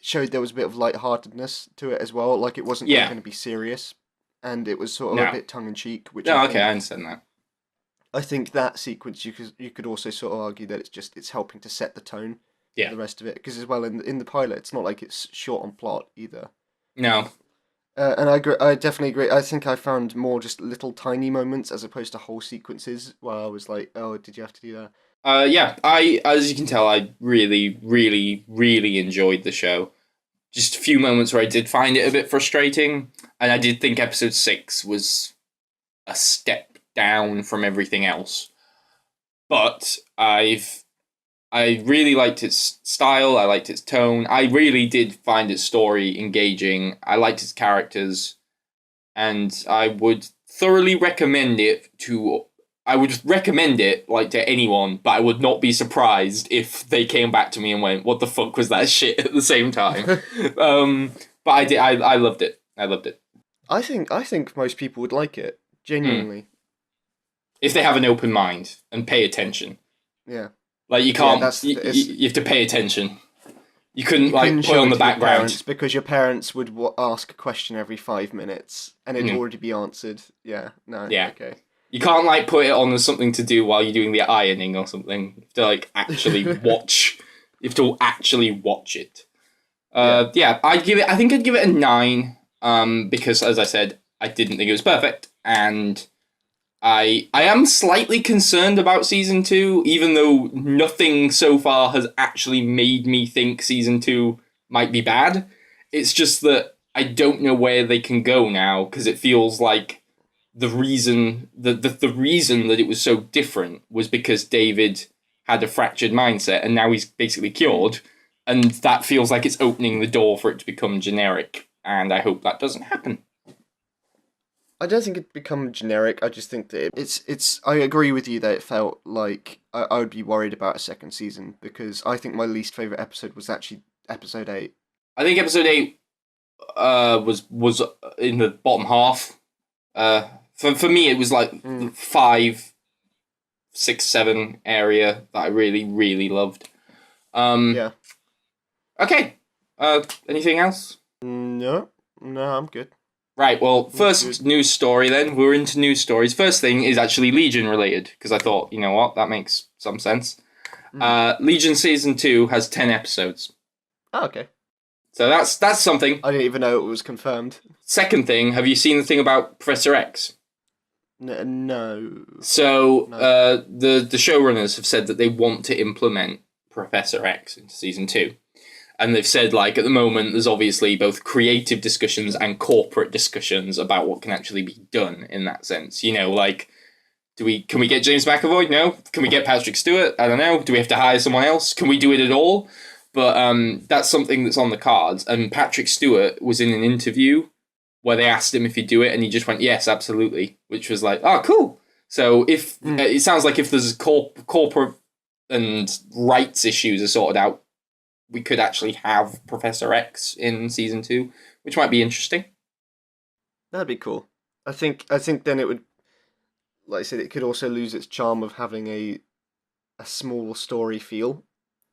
showed there was a bit of lightheartedness to it as well, like it wasn't going to be serious, and it was sort of a bit tongue-in-cheek, which I understand that. I think that sequence you could also sort of argue that it's helping to set the tone for the rest of it, because as well in the pilot it's not like it's short on plot either. No. And I definitely agree. I think I found more just little tiny moments as opposed to whole sequences where I was like, oh, did you have to do that? As you can tell, I really, really, really enjoyed the show. Just a few moments where I did find it a bit frustrating, and I did think episode 6 was a step down from everything else, but I really liked its style. I liked its tone. I really did find its story engaging. I liked its characters, and I would thoroughly recommend it to. I would recommend it like to anyone, but I would not be surprised if they came back to me and went, "What the fuck was that shit?" at the same time. But I did. I loved it. I loved it. I think most people would like it genuinely. If they have an open mind and pay attention. Yeah. Like, you can't... you have to pay attention. You couldn't put it on the background. Because your parents would ask a question every 5 minutes, and it'd already be answered. Yeah, no, okay. You can't like put it on as something to do while you're doing the ironing or something. You have to like actually watch. You have to actually watch it. Yeah, I think I'd give it a 9. Because as I said, I didn't think it was perfect, and I am slightly concerned about season 2, even though nothing so far has actually made me think season 2 might be bad. It's just that I don't know where they can go now, because it feels like the reason the reason that it was so different was because David had a fractured mindset, and now he's basically cured, and that feels like it's opening the door for it to become generic, and I hope that doesn't happen. I don't think it'd become generic. I just think that it's. I agree with you that it felt like I would be worried about a second season, because I think my least favorite episode was actually episode 8. I think episode 8 was in the bottom half. For me, it was like 5, 6, 7 area that I really, really loved. Yeah. Okay. Anything else? No, I'm good. Right, well, first news story then. We're into news stories. First thing is actually Legion related, because I thought, you know what, that makes some sense. Legion Season 2 has 10 episodes. Oh, okay. So that's something. I didn't even know it was confirmed. Second thing, have you seen the thing about Professor X? No. So, the showrunners have said that they want to implement Professor X into Season 2. And they've said, like, at the moment, there's obviously both creative discussions and corporate discussions about what can actually be done in that sense. You know, like, can we get James McAvoy? No. Can we get Patrick Stewart? I don't know. Do we have to hire someone else? Can we do it at all? But that's something that's on the cards. And Patrick Stewart was in an interview where they asked him if he'd do it, and he just went, yes, absolutely. Which was like, oh, cool. So if it sounds like if there's corporate and rights issues are sorted out, we could actually have Professor X in Season 2, which might be interesting. That'd be cool. I think then it would, like I said, it could also lose its charm of having a small story feel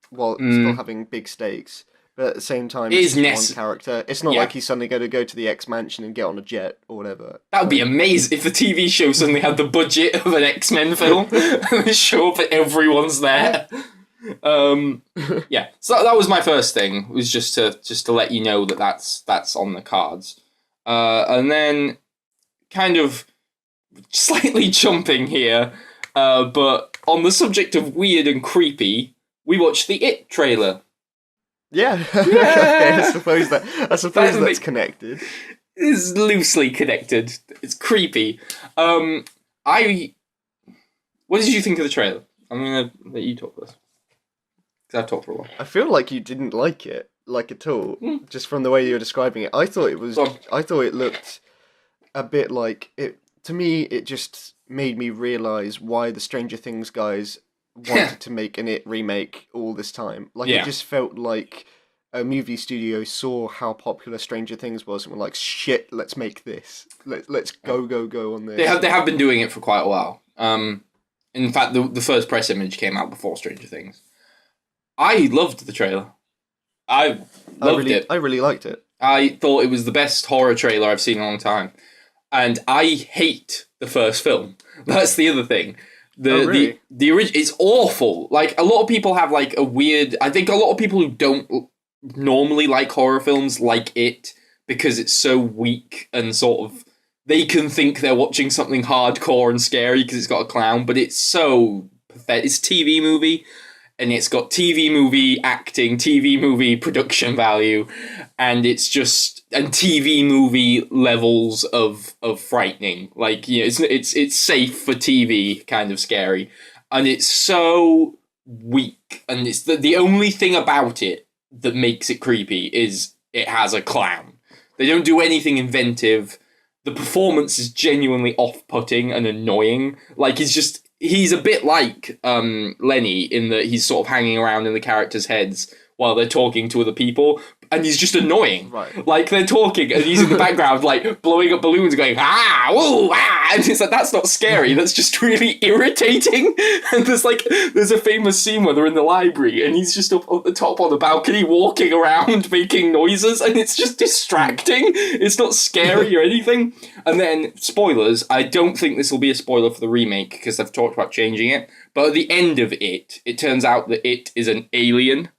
while still having big stakes. But at the same time, it's one character. It's not like he's suddenly going to go to the X Mansion and get on a jet or whatever. That would be amazing if the TV show suddenly had the budget of an X-Men film and they show up and everyone's there. Yeah, so that was my first thing, was just to let you know that that's on the cards. And then kind of slightly jumping here, but on the subject of weird and creepy, we watched the It trailer. Yeah. Okay, I suppose that's connected. It's loosely connected. It's creepy. What did you think of the trailer? I'm gonna let you talk first. I've talked for a while. I feel like you didn't like it, like at all, just from the way you were describing it. I thought it looked a bit like it. To me, it just made me realise why the Stranger Things guys wanted to make an It remake all this time. Like, it just felt like a movie studio saw how popular Stranger Things was and were like, shit, let's make this. Let's go on this. They have been doing it for quite a while. In fact, the first press image came out before Stranger Things. I loved the trailer. I loved it. I really liked it. I thought it was the best horror trailer I've seen in a long time. And I hate the first film. That's the other thing. The it's awful. Like, a lot of people have like a weird... I think a lot of people who don't normally like horror films like it because it's so weak and sort of... They can think they're watching something hardcore and scary because it's got a clown, but it's so pathetic. It's a TV movie. And it's got TV movie acting, TV movie production value, and it's just and TV movie levels of frightening. Like, you know, it's safe for TV, kind of scary, and it's so weak. And it's the only thing about it that makes it creepy is it has a clown. They don't do anything inventive. The performance is genuinely off-putting and annoying. Like, he's a bit like Lenny in that he's sort of hanging around in the characters' heads while they're talking to other people, and he's just annoying. Right. Like, they're talking, and he's in the background, like, blowing up balloons, going, ah, woo, ah, and it's like, that's not scary, that's just really irritating. And there's a famous scene where they're in the library, and he's just up at the top on the balcony, walking around, making noises, and it's just distracting. It's not scary or anything. And then, spoilers, I don't think this will be a spoiler for the remake, because I've talked about changing it, but at the end of it turns out that it is an alien.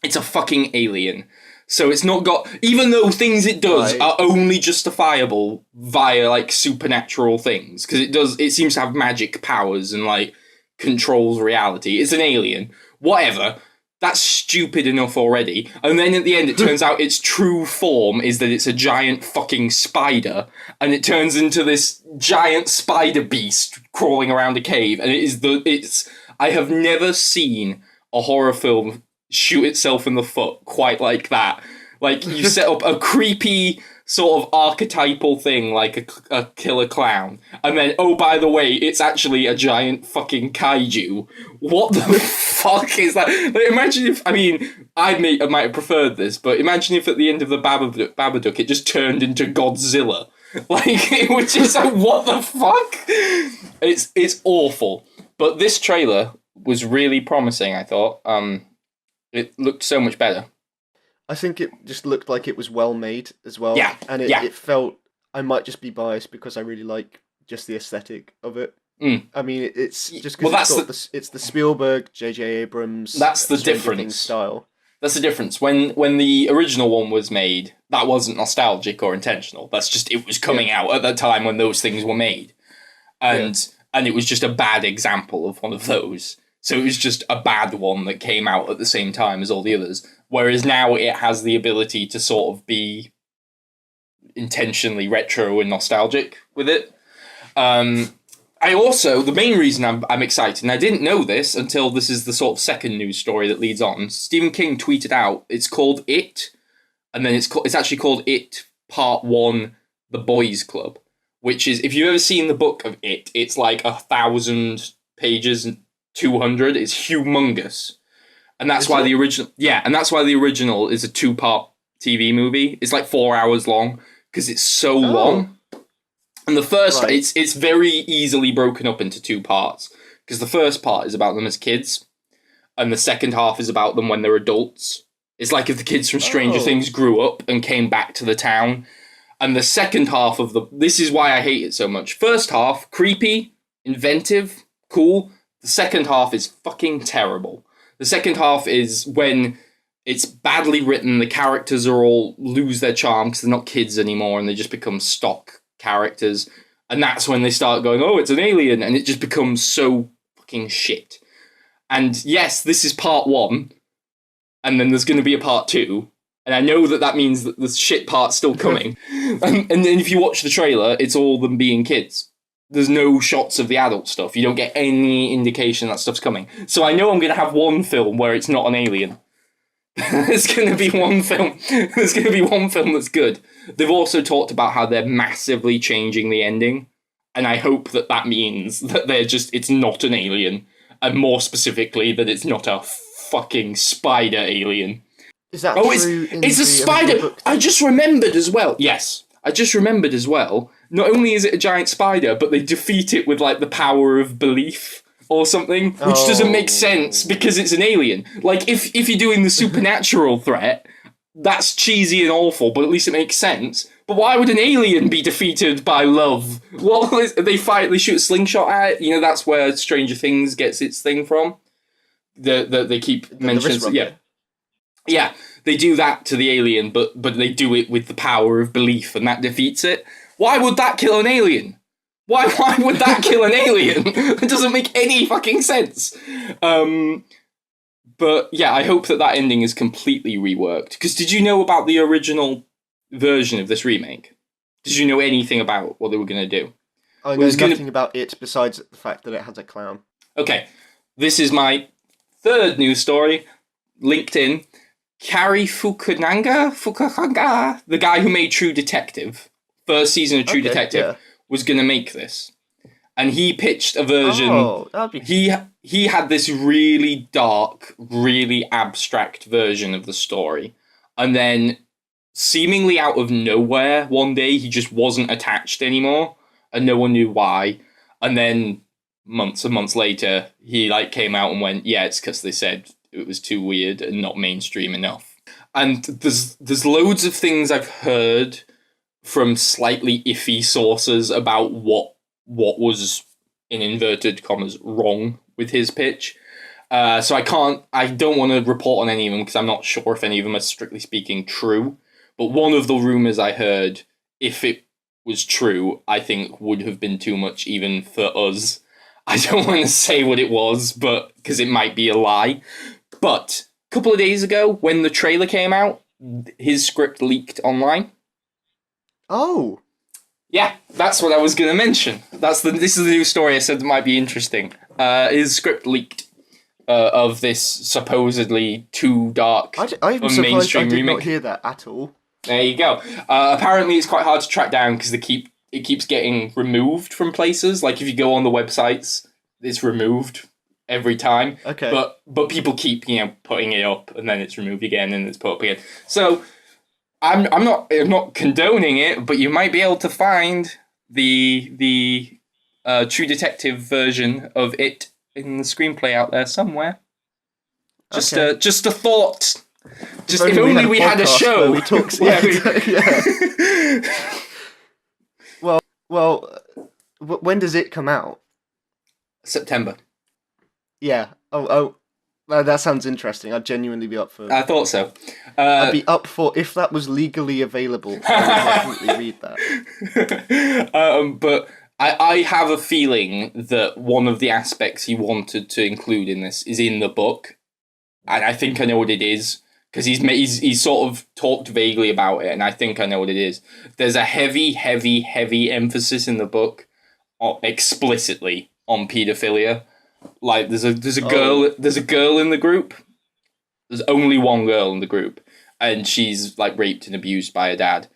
It's a fucking alien. So it's not got... Even though things it does Right. are only justifiable via, like, supernatural things, because it seems to have magic powers and, like, controls reality. It's an alien. Whatever. That's stupid enough already. And then at the end, it turns out its true form is that it's a giant fucking spider, and it turns into this giant spider beast crawling around a cave, and I have never seen a horror film shoot itself in the foot quite like that. Like, you set up a creepy sort of archetypal thing like a killer clown, and then, oh, by the way, it's actually a giant fucking kaiju. What the fuck is that? Like, imagine if, I mean, I might have preferred this, but imagine if at the end of the Babadook it just turned into Godzilla. Like, it was just like, what the fuck? It's awful. But this trailer was really promising, I thought. It looked so much better. I think it just looked like it was well made as well. Yeah, And it felt... I might just be biased because I really like just the aesthetic of it. I mean, it's just because it's the Spielberg, J.J. Abrams... That's the Stranger difference. Things style. That's the difference. When the original one was made, that wasn't nostalgic or intentional. That's just, it was coming out at the time when those things were made. And it was just a bad example of one of those. So it was just a bad one that came out at the same time as all the others. Whereas now it has the ability to sort of be intentionally retro and nostalgic with it. The main reason I'm excited, and I didn't know this until this is the sort of second news story that leads on. Stephen King tweeted out, it's called It, and then it's actually called It Part 1, The Boys Club, which is, if you've ever seen the book of It, it's like 1,000 pages, 200, it's humongous. And that's why the original is a 2-part TV movie. It's like 4 hours long, because it's so long. And the first, it's very easily broken up into 2 parts, because the first part is about them as kids, and the second half is about them when they're adults. It's like if the kids from Stranger Things grew up and came back to the town. And the second half this is why I hate it so much. First half, creepy, inventive, cool. The second half is fucking terrible. The second half is when it's badly written, the characters all lose their charm because they're not kids anymore and they just become stock characters. And that's when they start going, oh, it's an alien, and it just becomes so fucking shit. And yes, this is part 1, and then there's going to be a part 2, and I know that means that the shit part's still coming. And then if you watch the trailer, it's all them being kids. There's no shots of the adult stuff. You don't get any indication that stuff's coming. So I know I'm going to have one film where it's not an alien. There's going to be one film. There's going to be one film that's good. They've also talked about how they're massively changing the ending. And I hope that means that it's not an alien. And more specifically, that it's not a fucking spider alien. Is that true? It's a spider. I just remembered as well. Yes. I just remembered as well. Not only is it a giant spider, but they defeat it with, like, the power of belief or something, which doesn't make sense because it's an alien. Like, if you're doing the supernatural threat, that's cheesy and awful, but at least it makes sense. But why would an alien be defeated by love? They shoot a slingshot at it. You know, that's where Stranger Things gets its thing from. They keep mentioning... Yeah, they do that to the alien, but they do it with the power of belief, and that defeats it. Why would that kill an alien? Why would that kill an alien? It doesn't make any fucking sense. But yeah, I hope that ending is completely reworked. Because did you know about the original version of this remake? Did you know anything about what they were going to do? I know nothing about it besides the fact that it has a clown. Okay, this is my third news story. LinkedIn. Cary Fukunaga, the guy who made True Detective, first season of True Detective, was going to make this. And he pitched a version. Oh, that'd be... He had this really dark, really abstract version of the story. and then seemingly out of nowhere one day he just wasn't attached anymore, and no one knew why. And then months and months later, he like came out and went, "Yeah, it's because they said it was too weird and not mainstream enough." And there's loads of things I've heard from slightly iffy sources about what was, in inverted commas, wrong with his pitch. So I don't want to report on any of them because I'm not sure if any of them are strictly speaking true. But one of the rumors I heard, if it was true, I think would have been too much even for us. I don't want to say what it was, but because it might be a lie. But a couple of days ago, when the trailer came out, his script leaked online. Oh. Yeah, that's what I was going to mention. This is the new story I said that might be interesting. His script leaked of this supposedly too dark I'm surprised mainstream I did remake. not hear that at all. There you go. Apparently, it's quite hard to track down because it keeps getting removed from places. Like if you go on the websites, it's removed every time. Okay. But people keep putting it up, and then it's removed again, and it's put up again. So I'm not condoning it, but you might be able to find the True Detective version of it in the screenplay out there somewhere. Just a thought. Just if only we had a show. We talk. Well, when does it come out? September. Yeah. Oh. That sounds interesting. I'd genuinely be up for. I thought so. I'd be up for if that was legally available. I would definitely read that. But I have a feeling that one of the aspects he wanted to include in this is in the book, and I think I know what it is because he's sort of talked vaguely about it, and I think I know what it is. There's a heavy emphasis in the book, explicitly on paedophilia. Like there's a girl in the group. There's only one girl in the group, and she's like raped and abused by her dad.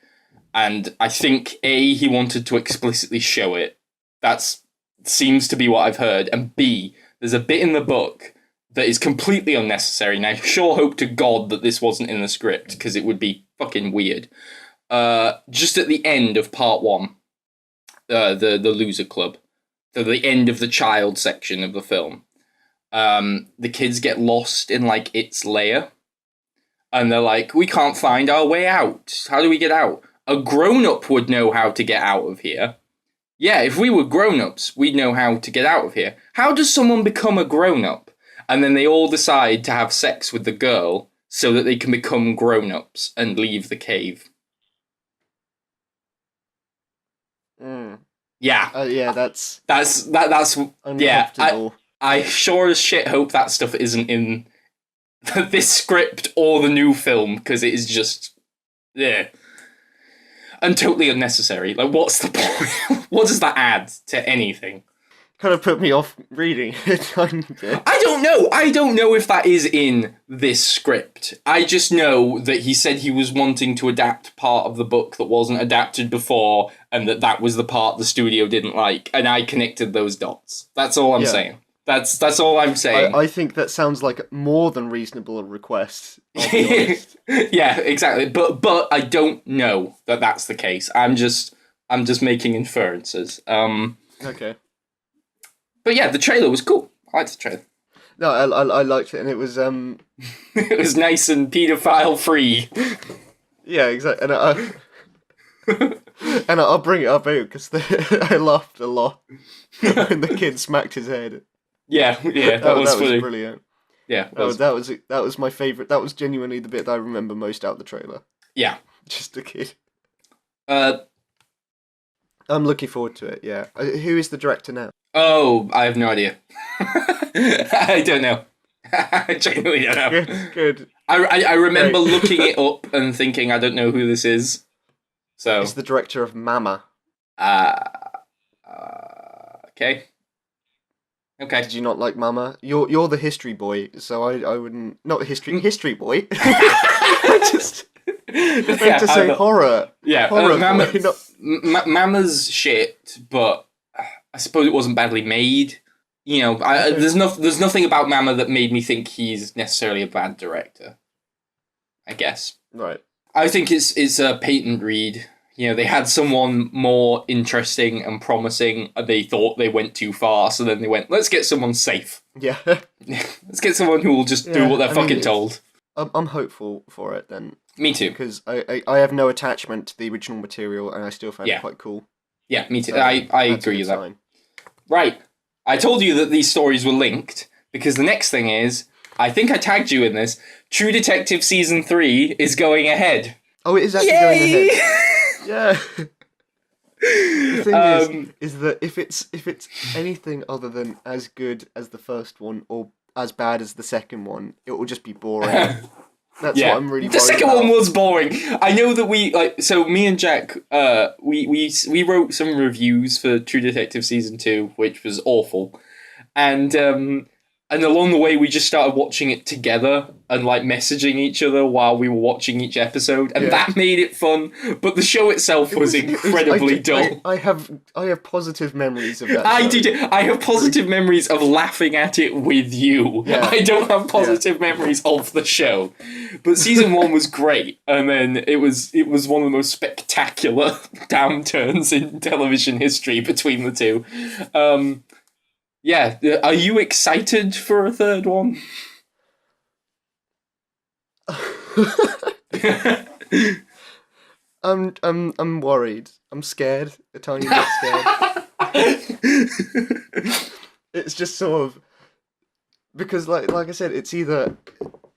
And I think A, he wanted to explicitly show it. That seems to be what I've heard. And B, there's a bit in the book that is completely unnecessary. And I sure hope to God that this wasn't in the script because it would be fucking weird. Just at the end of part 1, the Loser Club. So the end of the child section of the film, the kids get lost in like its lair, and they're like, "We can't find our way out. How do we get out? A grown-up would know how to get out of here. Yeah, if we were grown-ups, we'd know how to get out of here. How does someone become a grown-up?" And then they all decide to have sex with the girl so that they can become grown-ups and leave the cave. Yeah. Yeah, that's yeah. I sure as shit hope that stuff isn't in this script or the new film because it is just and totally unnecessary. Like, what's the point? What does that add to anything? Kind of put me off reading it. I don't know if that is in this script. I just know that he said he was wanting to adapt part of the book that wasn't adapted before, and that was the part the studio didn't like, and I connected those dots. That's all I'm saying. That's all I'm saying. I think that sounds like more than reasonable a request. I'll be honest. Yeah, exactly. But I don't know that that's the case. I'm just making inferences. Okay. But yeah, the trailer was cool. I liked the trailer. No, I liked it, and it was it was nice and paedophile free. Yeah, exactly. And I'll bring it up out because I laughed a lot when the kid smacked his head. Yeah, that was funny. Brilliant. Yeah, that was my favorite. That was genuinely the bit that I remember most out of the trailer. Yeah, just the kid. I'm looking forward to it. Yeah, who is the director now? Oh, I have no idea. I don't know. I genuinely don't know. Good. I remember looking it up and thinking I don't know who this is. So it's the director of Mama. Okay. Okay. Did you not like Mama? You're the history boy, so I wouldn't. Not history boy. I meant to say horror. Yeah, horror Mama's shit, but I suppose it wasn't badly made. You know, there's nothing about Mama that made me think he's necessarily a bad director. I guess. Right. I think it's a patent read. You know, they had someone more interesting and promising, and they thought they went too far, so then they went, let's get someone safe. Yeah. Let's get someone who will just do what they're fucking told. I'm hopeful for it then. Me too. Because I have no attachment to the original material, and I still find it quite cool. Yeah, me too. So I agree with that. sign. Right. I told you that these stories were linked, because the next thing is, I think I tagged you in this, True Detective Season 3 is going ahead. Oh, it is actually going ahead. Yeah. The thing is that if it's anything other than as good as the first one or as bad as the second one, it will just be boring. That's what I'm really worried The second about. one was boring. I know that so me and Jack, we wrote some reviews for True Detective Season 2, which was awful. And along the way, we just started watching it together and like messaging each other while we were watching each episode, and that made it fun. But the show itself was incredibly dull. I have positive memories of that. I show. did. I have positive memories of laughing at it with you. Yeah. I don't have positive memories of the show. But season 1 was great, and then it was one of the most spectacular downturns in television history between the two. Yeah, are you excited for a third one? I'm worried. I'm scared. A tiny bit scared. It's just sort of because like I said, it's either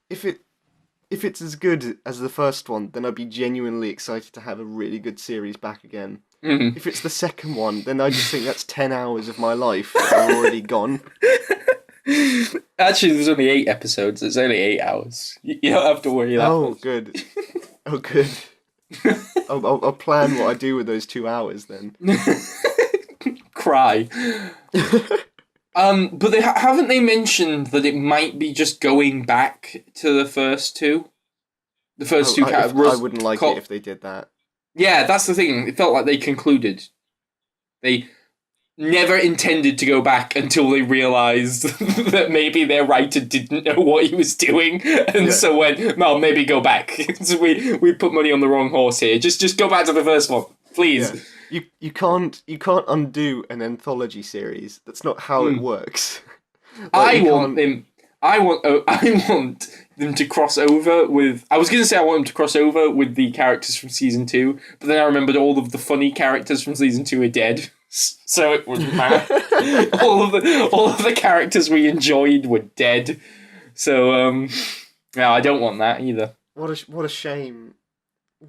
if it's as good as the first one, then I'd be genuinely excited to have a really good series back again. Mm-hmm. If it's the second one, then I just think that's 10 hours of my life that are already gone. Actually, there's only 8 episodes. It's only 8 hours. You don't have to worry that much. Good. Oh, good. I'll plan what I do with those 2 hours then. Cry. But haven't they mentioned that it might be just going back to the first two? The first two categories. I wouldn't like it if they did that. Yeah, that's the thing. It felt like they concluded. They never intended to go back until they realised that maybe their writer didn't know what he was doing, and so went, well, maybe go back. So we put money on the wrong horse here. Just go back to the first one, please. Yeah. You can't undo an anthology series. That's not how it works. I want them to cross over with... I was going to say I want them to cross over with the characters from Season 2, but then I remembered all of the funny characters from Season 2 are dead, so it wouldn't matter. all of the characters we enjoyed were dead, so no, I don't want that either. What a shame.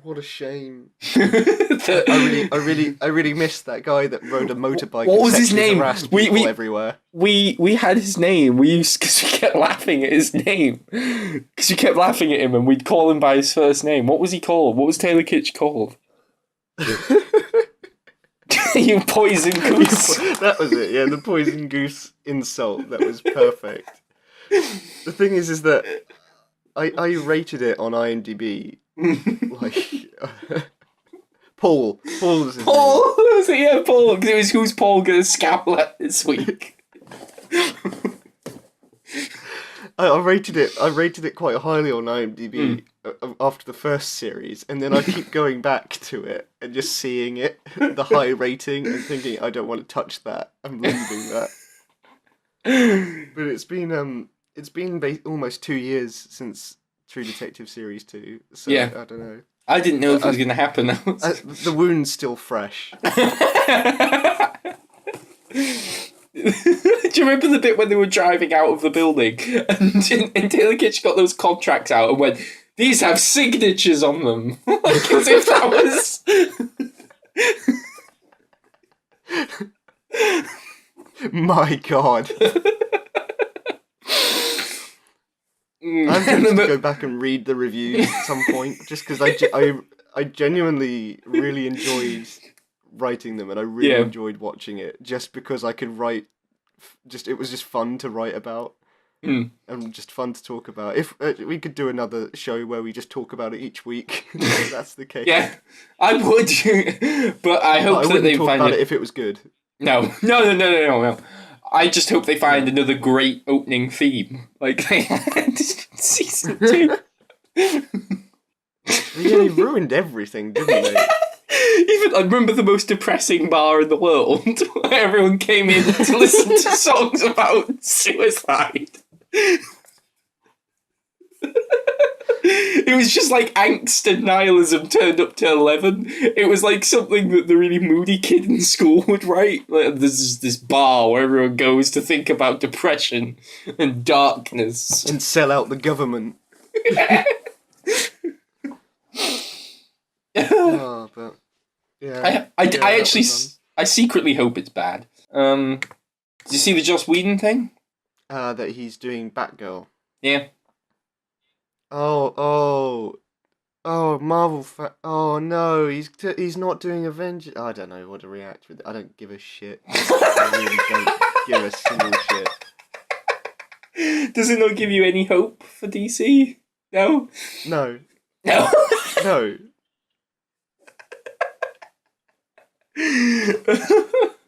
What a shame. I really missed that guy that rode a motorbike. What was his name? We everywhere. We had his name. Because we kept laughing at his name. Because we kept laughing at him, and we'd call him by his first name. What was he called? What was Taylor Kitsch called? You poison goose. That was it. Yeah, the poison goose insult. That was perfect. The thing is that I rated it on IMDb. Like Paul was his Paul name. was it? Yeah, Paul. Because it was who's Paul gonna scowl at this week. I rated it quite highly on IMDb after the first series, and then I keep going back to it and just seeing it, the high rating, and thinking I don't want to touch that. I'm leaving that. But it's been almost 2 years since True Detective Series 2, so I don't know. I didn't know if it was going to happen. The wound's still fresh. Do you remember the bit when they were driving out of the building and Taylor Kitsch got those contracts out and went, these have signatures on them? Like as if that was... My God. I'm going to go back and read the reviews at some point, just because I genuinely really enjoyed writing them, and I really enjoyed watching it, just because I could write. It was just fun to write about, and just fun to talk about. If we could do another show where we just talk about it each week, if that's the case. Yeah, I would, but I hope that they talk find about it if it was good. No. I just hope they find another great opening theme, like they had in Season 2. Yeah, they ruined everything, didn't they? Even I remember the most depressing bar in the world, where everyone came in to listen to songs about suicide. It was just like angst and nihilism turned up to 11. It was like something that the really moody kid in school would write. Like, there's this bar where everyone goes to think about depression and darkness. And sell out the government. Oh, but yeah. I actually I secretly hope it's bad. Did you see the Joss Whedon thing? That he's doing Batgirl. Yeah. Oh, Marvel. Oh no, he's not doing Avengers. I don't know what to react with. I don't give a shit. I really don't give a single shit. Does it not give you any hope for DC? No. No. No. No.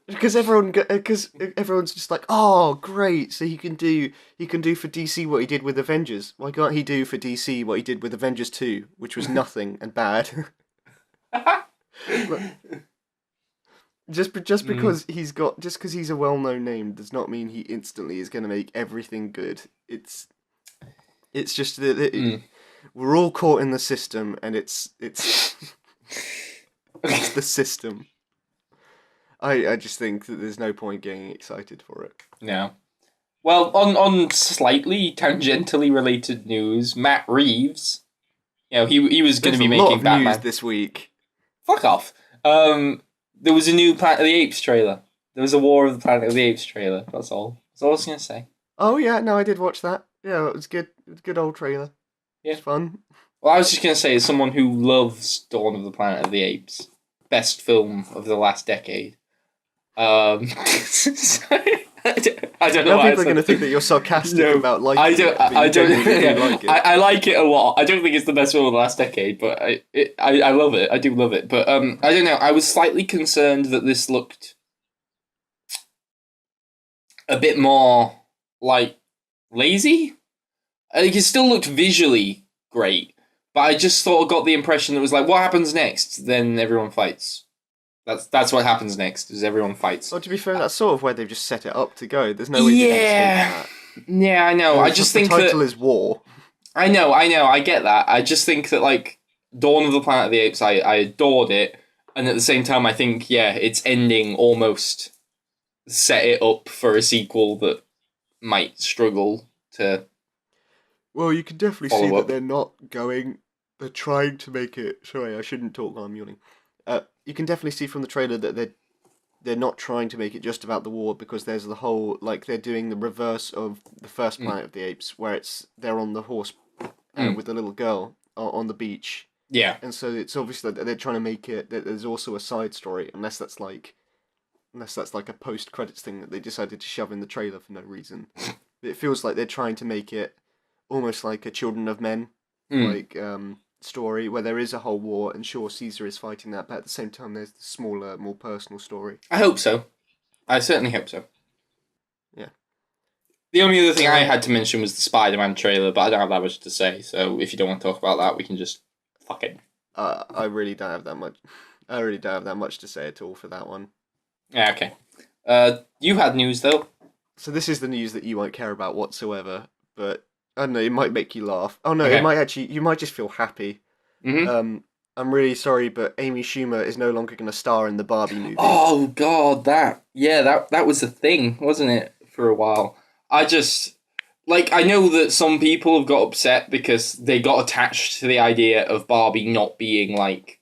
Because everyone's just like, oh great, so he can do for DC what he did with Avengers. Why can't he do for DC what he did with Avengers 2, which was nothing and bad? Just because he's a well-known name does not mean he instantly is going to make everything good. It's just that we're all caught in the system, and it's it's the system. I just think that there's no point getting excited for it. No. Well, on slightly tangentially related news, Matt Reeves, he was going to be making Batman. News this week. Fuck off. There was a new Planet of the Apes trailer. There was a War of the Planet of the Apes trailer. That's all. That's all I was going to say. Oh yeah, no, I did watch that. Yeah, it was good. It was a good old trailer. Yeah. It was fun. Well, I was just going to say, as someone who loves Dawn of the Planet of the Apes, best film of the last decade. Sorry, I don't know. Now people are going to think that you're sarcastic about liking I don't. it. I don't like it. I like it a lot. I don't think it's the best film of the last decade, but I love it. I do love it. But I don't know. I was slightly concerned that this looked a bit more like lazy. I think it still looked visually great, but I just sort of got the impression that it was like, what happens next? Then everyone fights. That's what happens next, is everyone fights. Well, to be fair, that's sort of where they've just set it up to go. There's no way to escape that. Yeah, I know. I just think the title is War. I know. I get that. I just think that, like, Dawn of the Planet of the Apes, I adored it, and at the same time, I think, its ending almost set it up for a sequel that might struggle to. Well, you can definitely see that they're trying to make it. Sorry, I shouldn't talk while I'm yawning. You can definitely see from the trailer that they're not trying to make it just about the war, because there's the whole, like, they're doing the reverse of the first Planet of the Apes, where they're on the horse with the little girl on the beach. Yeah. And so it's obvious that they're trying to make it that there's also a side story, unless that's like a post-credits thing that they decided to shove in the trailer for no reason. It feels like they're trying to make it almost like a Children of Men, story where there is a whole war, and sure, Caesar is fighting that, but at the same time there's the smaller, more personal story. I hope so. I certainly hope so. Yeah. The only other thing I had to mention was the Spider-Man trailer, but I don't have that much to say, so if you don't want to talk about that, we can just fuck it. I really don't have that much. I really don't have that much to say at all for that one. Yeah, okay. You had news though. So this is the news that you won't care about whatsoever, but I don't know, it might make you laugh. Oh no, okay. It might actually, you might just feel happy. Mm-hmm. I'm really sorry, but Amy Schumer is no longer going to star in the Barbie movie. Oh god, that was a thing, wasn't it, for a while? I know that some people have got upset because they got attached to the idea of Barbie not being like,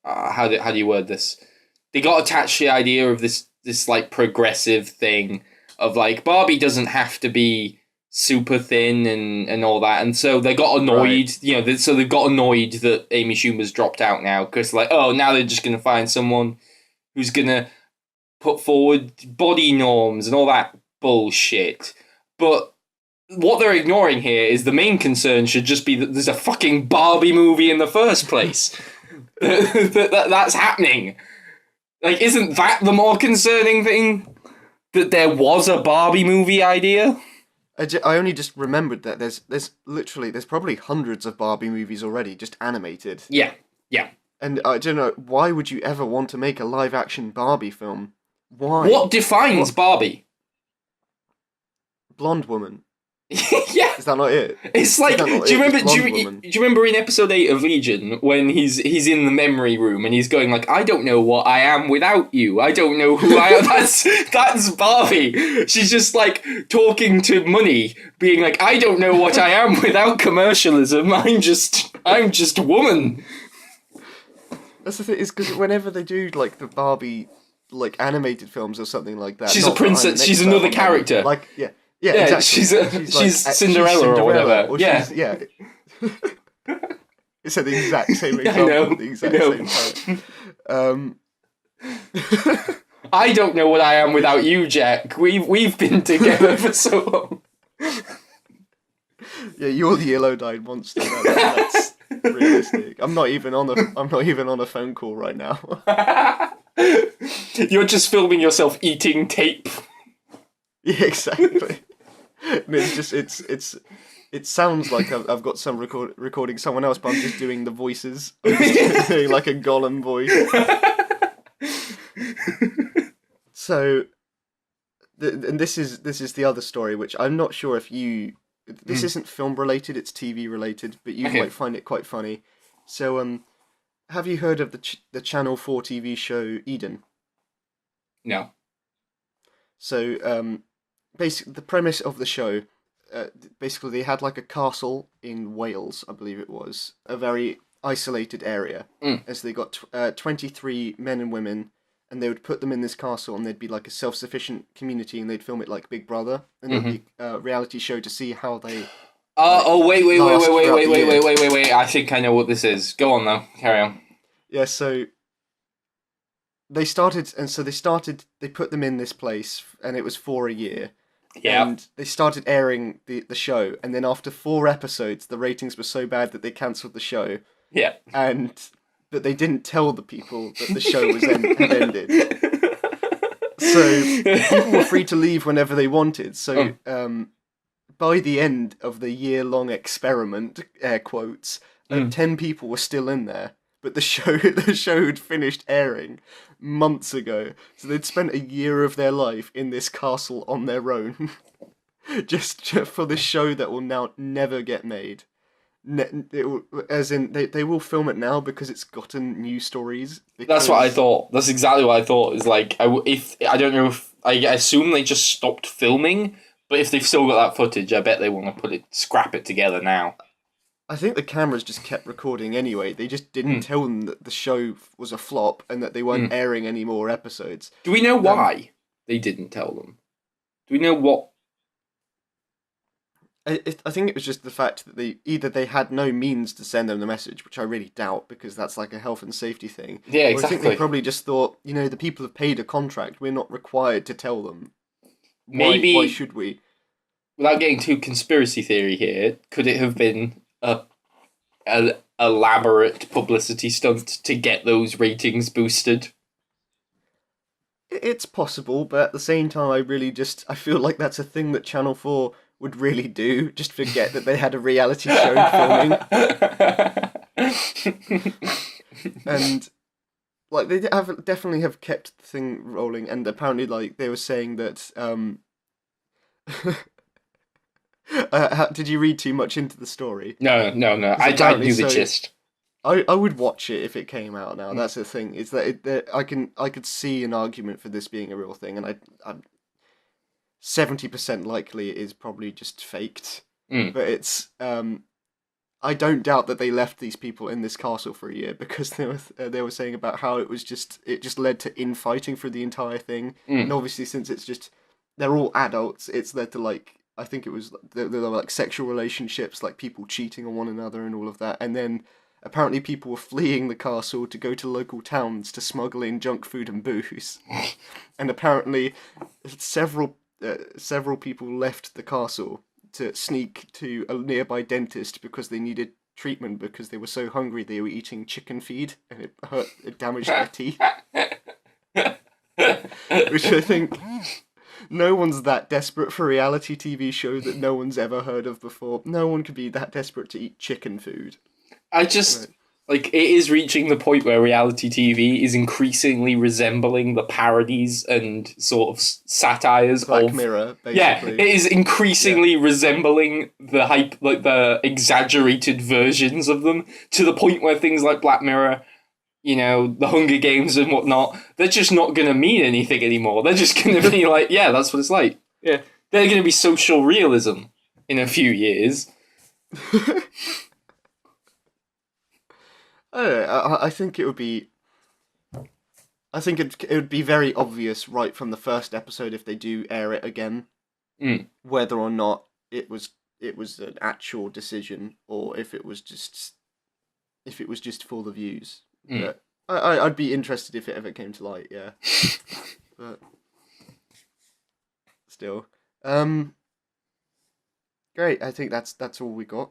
how do you word this? They got attached to the idea of this like progressive thing of like Barbie doesn't have to be super thin and all that, and so they got annoyed. Right. So they've got annoyed that Amy Schumer's dropped out now, because like, oh, now they're just gonna find someone who's gonna put forward body norms and all that bullshit. But what they're ignoring here is the main concern should just be that there's a fucking Barbie movie in the first place. That's happening. Like, isn't that the more concerning thing? That there was a Barbie movie idea? I only just remembered that there's probably hundreds of Barbie movies already, just animated. Yeah, yeah. And I don't know, why would you ever want to make a live action Barbie film? Why? What defines Barbie? Blonde woman. Yeah. Is that not it? It's like, Is that not do you it? remember? It's Do blonde you, woman. do you remember in episode 8 of Legion when he's in the memory room and he's going like, I don't know what I am without you. I don't know who I am. That's Barbie. She's just like talking to money, being like, I don't know what I am without commercialism. I'm just a woman. That's the thing, is because whenever they do like the Barbie like animated films or something like that, She's a not that I'm princess. an She's expert another on them, character. Like yeah, Yeah, exactly. she's Cinderella or whatever. Or Yeah. yeah. It's at the exact same Yeah, I example, know, at the exact I know. same time. I don't know what I am without you, Jack. We've been together for so long. Yeah, you're the yellow-dyed monster. That's realistic. I'm not even on a phone call right now. You're just filming yourself eating tape. Yeah, exactly. And it sounds like I've got some recording someone else, but I'm just doing the voices. I'm just doing like a Gollum voice. So, and this is the other story, which I'm not sure if you. This isn't film related; it's TV related, but you Okay. might find it quite funny. So, have you heard of the Channel 4 TV show Eden? No. So, basically, the premise of the show, basically, they had like a castle in Wales, I believe it was, a very isolated area. As they got 23 men and women, and they would put them in this castle, and they'd be like a self-sufficient community, and they'd film it like Big Brother, and it'd be a reality show to see how they. Wait. last throughout the year. Wait. I think I know what this is. Go on, though. Carry on. Yeah, so they put them in this place, and it was for a year. Yeah. And they started airing the show, and then after 4 episodes, the ratings were so bad that they cancelled the show. Yeah. But they didn't tell the people that the show had ended. So people were free to leave whenever they wanted. So by the end of the year-long experiment, air quotes, 10 people were still in there. But the show had finished airing months ago. So they'd spent a year of their life in this castle on their own. just for this show that will now never get made. They will film it now because it's gotten new stories. That's what I thought. That's exactly what I thought. Is like, I don't know if I assume they just stopped filming, but if they've still got that footage, I bet they want to scrap it together now. I think the cameras just kept recording anyway. They just didn't tell them that the show was a flop and that they weren't airing any more episodes. Do we know why they didn't tell them? Do we know what? I think it was just the fact that they had no means to send them the message, which I really doubt because that's like a health and safety thing. Yeah, Or exactly. I think they probably just thought, the people have paid a contract. We're not required to tell them. Maybe Why should we? Without getting too conspiracy theory here, could it have been a elaborate publicity stunt to get those ratings boosted? It's possible, but at the same time, I feel like that's a thing that Channel 4 would really do. Just forget that they had a reality show filming. And, like, they definitely have kept the thing rolling, and apparently, like, they were saying that, did you read too much into the story? No. I knew the gist. I would watch it if it came out now. That's the thing. Is that I could see an argument for this being a real thing, and I'm 70% likely it is probably just faked. But it's I don't doubt that they left these people in this castle for a year because they were saying about how it just led to infighting for the entire thing, and obviously since they're all adults, it's led to like. I think it was there were like sexual relationships, like people cheating on one another and all of that. And then apparently people were fleeing the castle to go to local towns to smuggle in junk food and booze. And apparently several people left the castle to sneak to a nearby dentist because they needed treatment because they were so hungry they were eating chicken feed and it damaged their teeth. Which I think No one's that desperate for a reality TV show that no one's ever heard of before. No one could be that desperate to eat chicken food. I just like it is reaching the point where reality TV is increasingly resembling the parodies and sort of satires Black of Mirror, basically. Yeah, it is increasingly resembling the hype, like the exaggerated versions of them, to the point where things like Black Mirror, you know, the Hunger Games and whatnot, they're just not going to mean anything anymore. They're just going to be like, yeah, that's what it's like. Yeah, they're going to be social realism in a few years. I don't know, I think it would be. I think it would be very obvious right from the first episode if they do air it again, whether or not it was an actual decision or if it was just for the views. But I'd be interested if it ever came to light. Yeah, but still, great. I think that's all we got.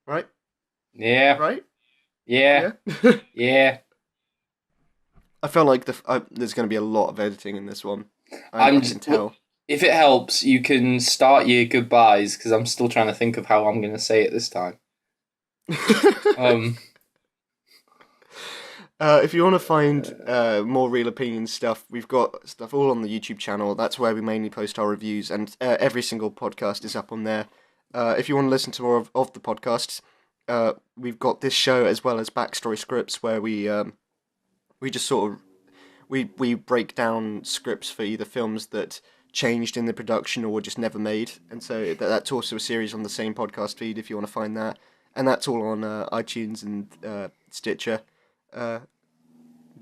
Right. Yeah. Right. Yeah. Yeah. Yeah. I feel like there's going to be a lot of editing in this one. I can tell. If it helps, you can start your goodbyes because I'm still trying to think of how I'm going to say it this time. If you want to find more Real Opinions stuff, we've got stuff all on the YouTube channel. That's where we mainly post our reviews, and every single podcast is up on there. If you want to listen to more of the podcasts, we've got this show as well as Backstory Scripts, where we just sort of we break down scripts for either films that changed in the production or were just never made, and so that's also a series on the same podcast feed if you want to find that, and that's all on iTunes and Stitcher. Do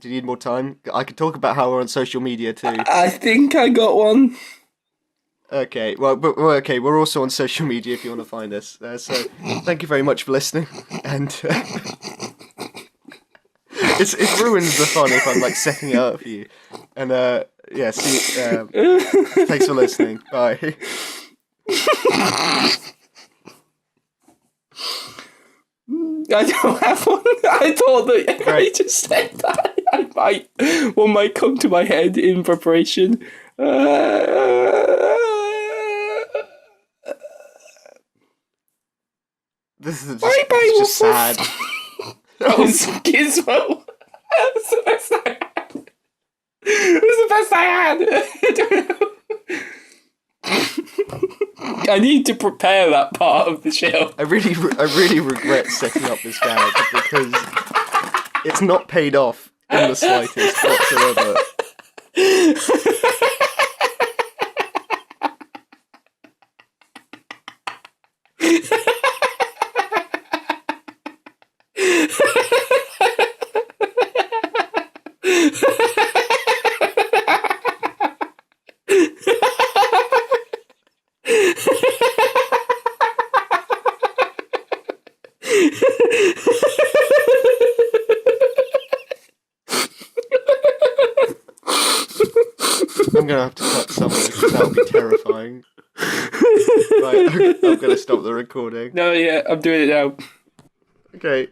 you need more time? I could talk about how we're on social media too. I think I got one. Okay, okay, we're also on social media if you want to find us. So thank you very much for listening, and it ruins the fun if I'm like setting it up for you. And yeah, see, thanks for listening. Bye. I don't have one. I thought that if I just said that, one might come to my head in preparation. This is just sad. That was Gizmo. That was the best I had. It was the best I had. I don't know. I need to prepare that part of the show. I really regret setting up this gag because it's not paid off in the slightest whatsoever. I'm gonna have to cut some of this because that would be terrifying. Right, I'm gonna stop the recording. No, yeah, I'm doing it now. Okay.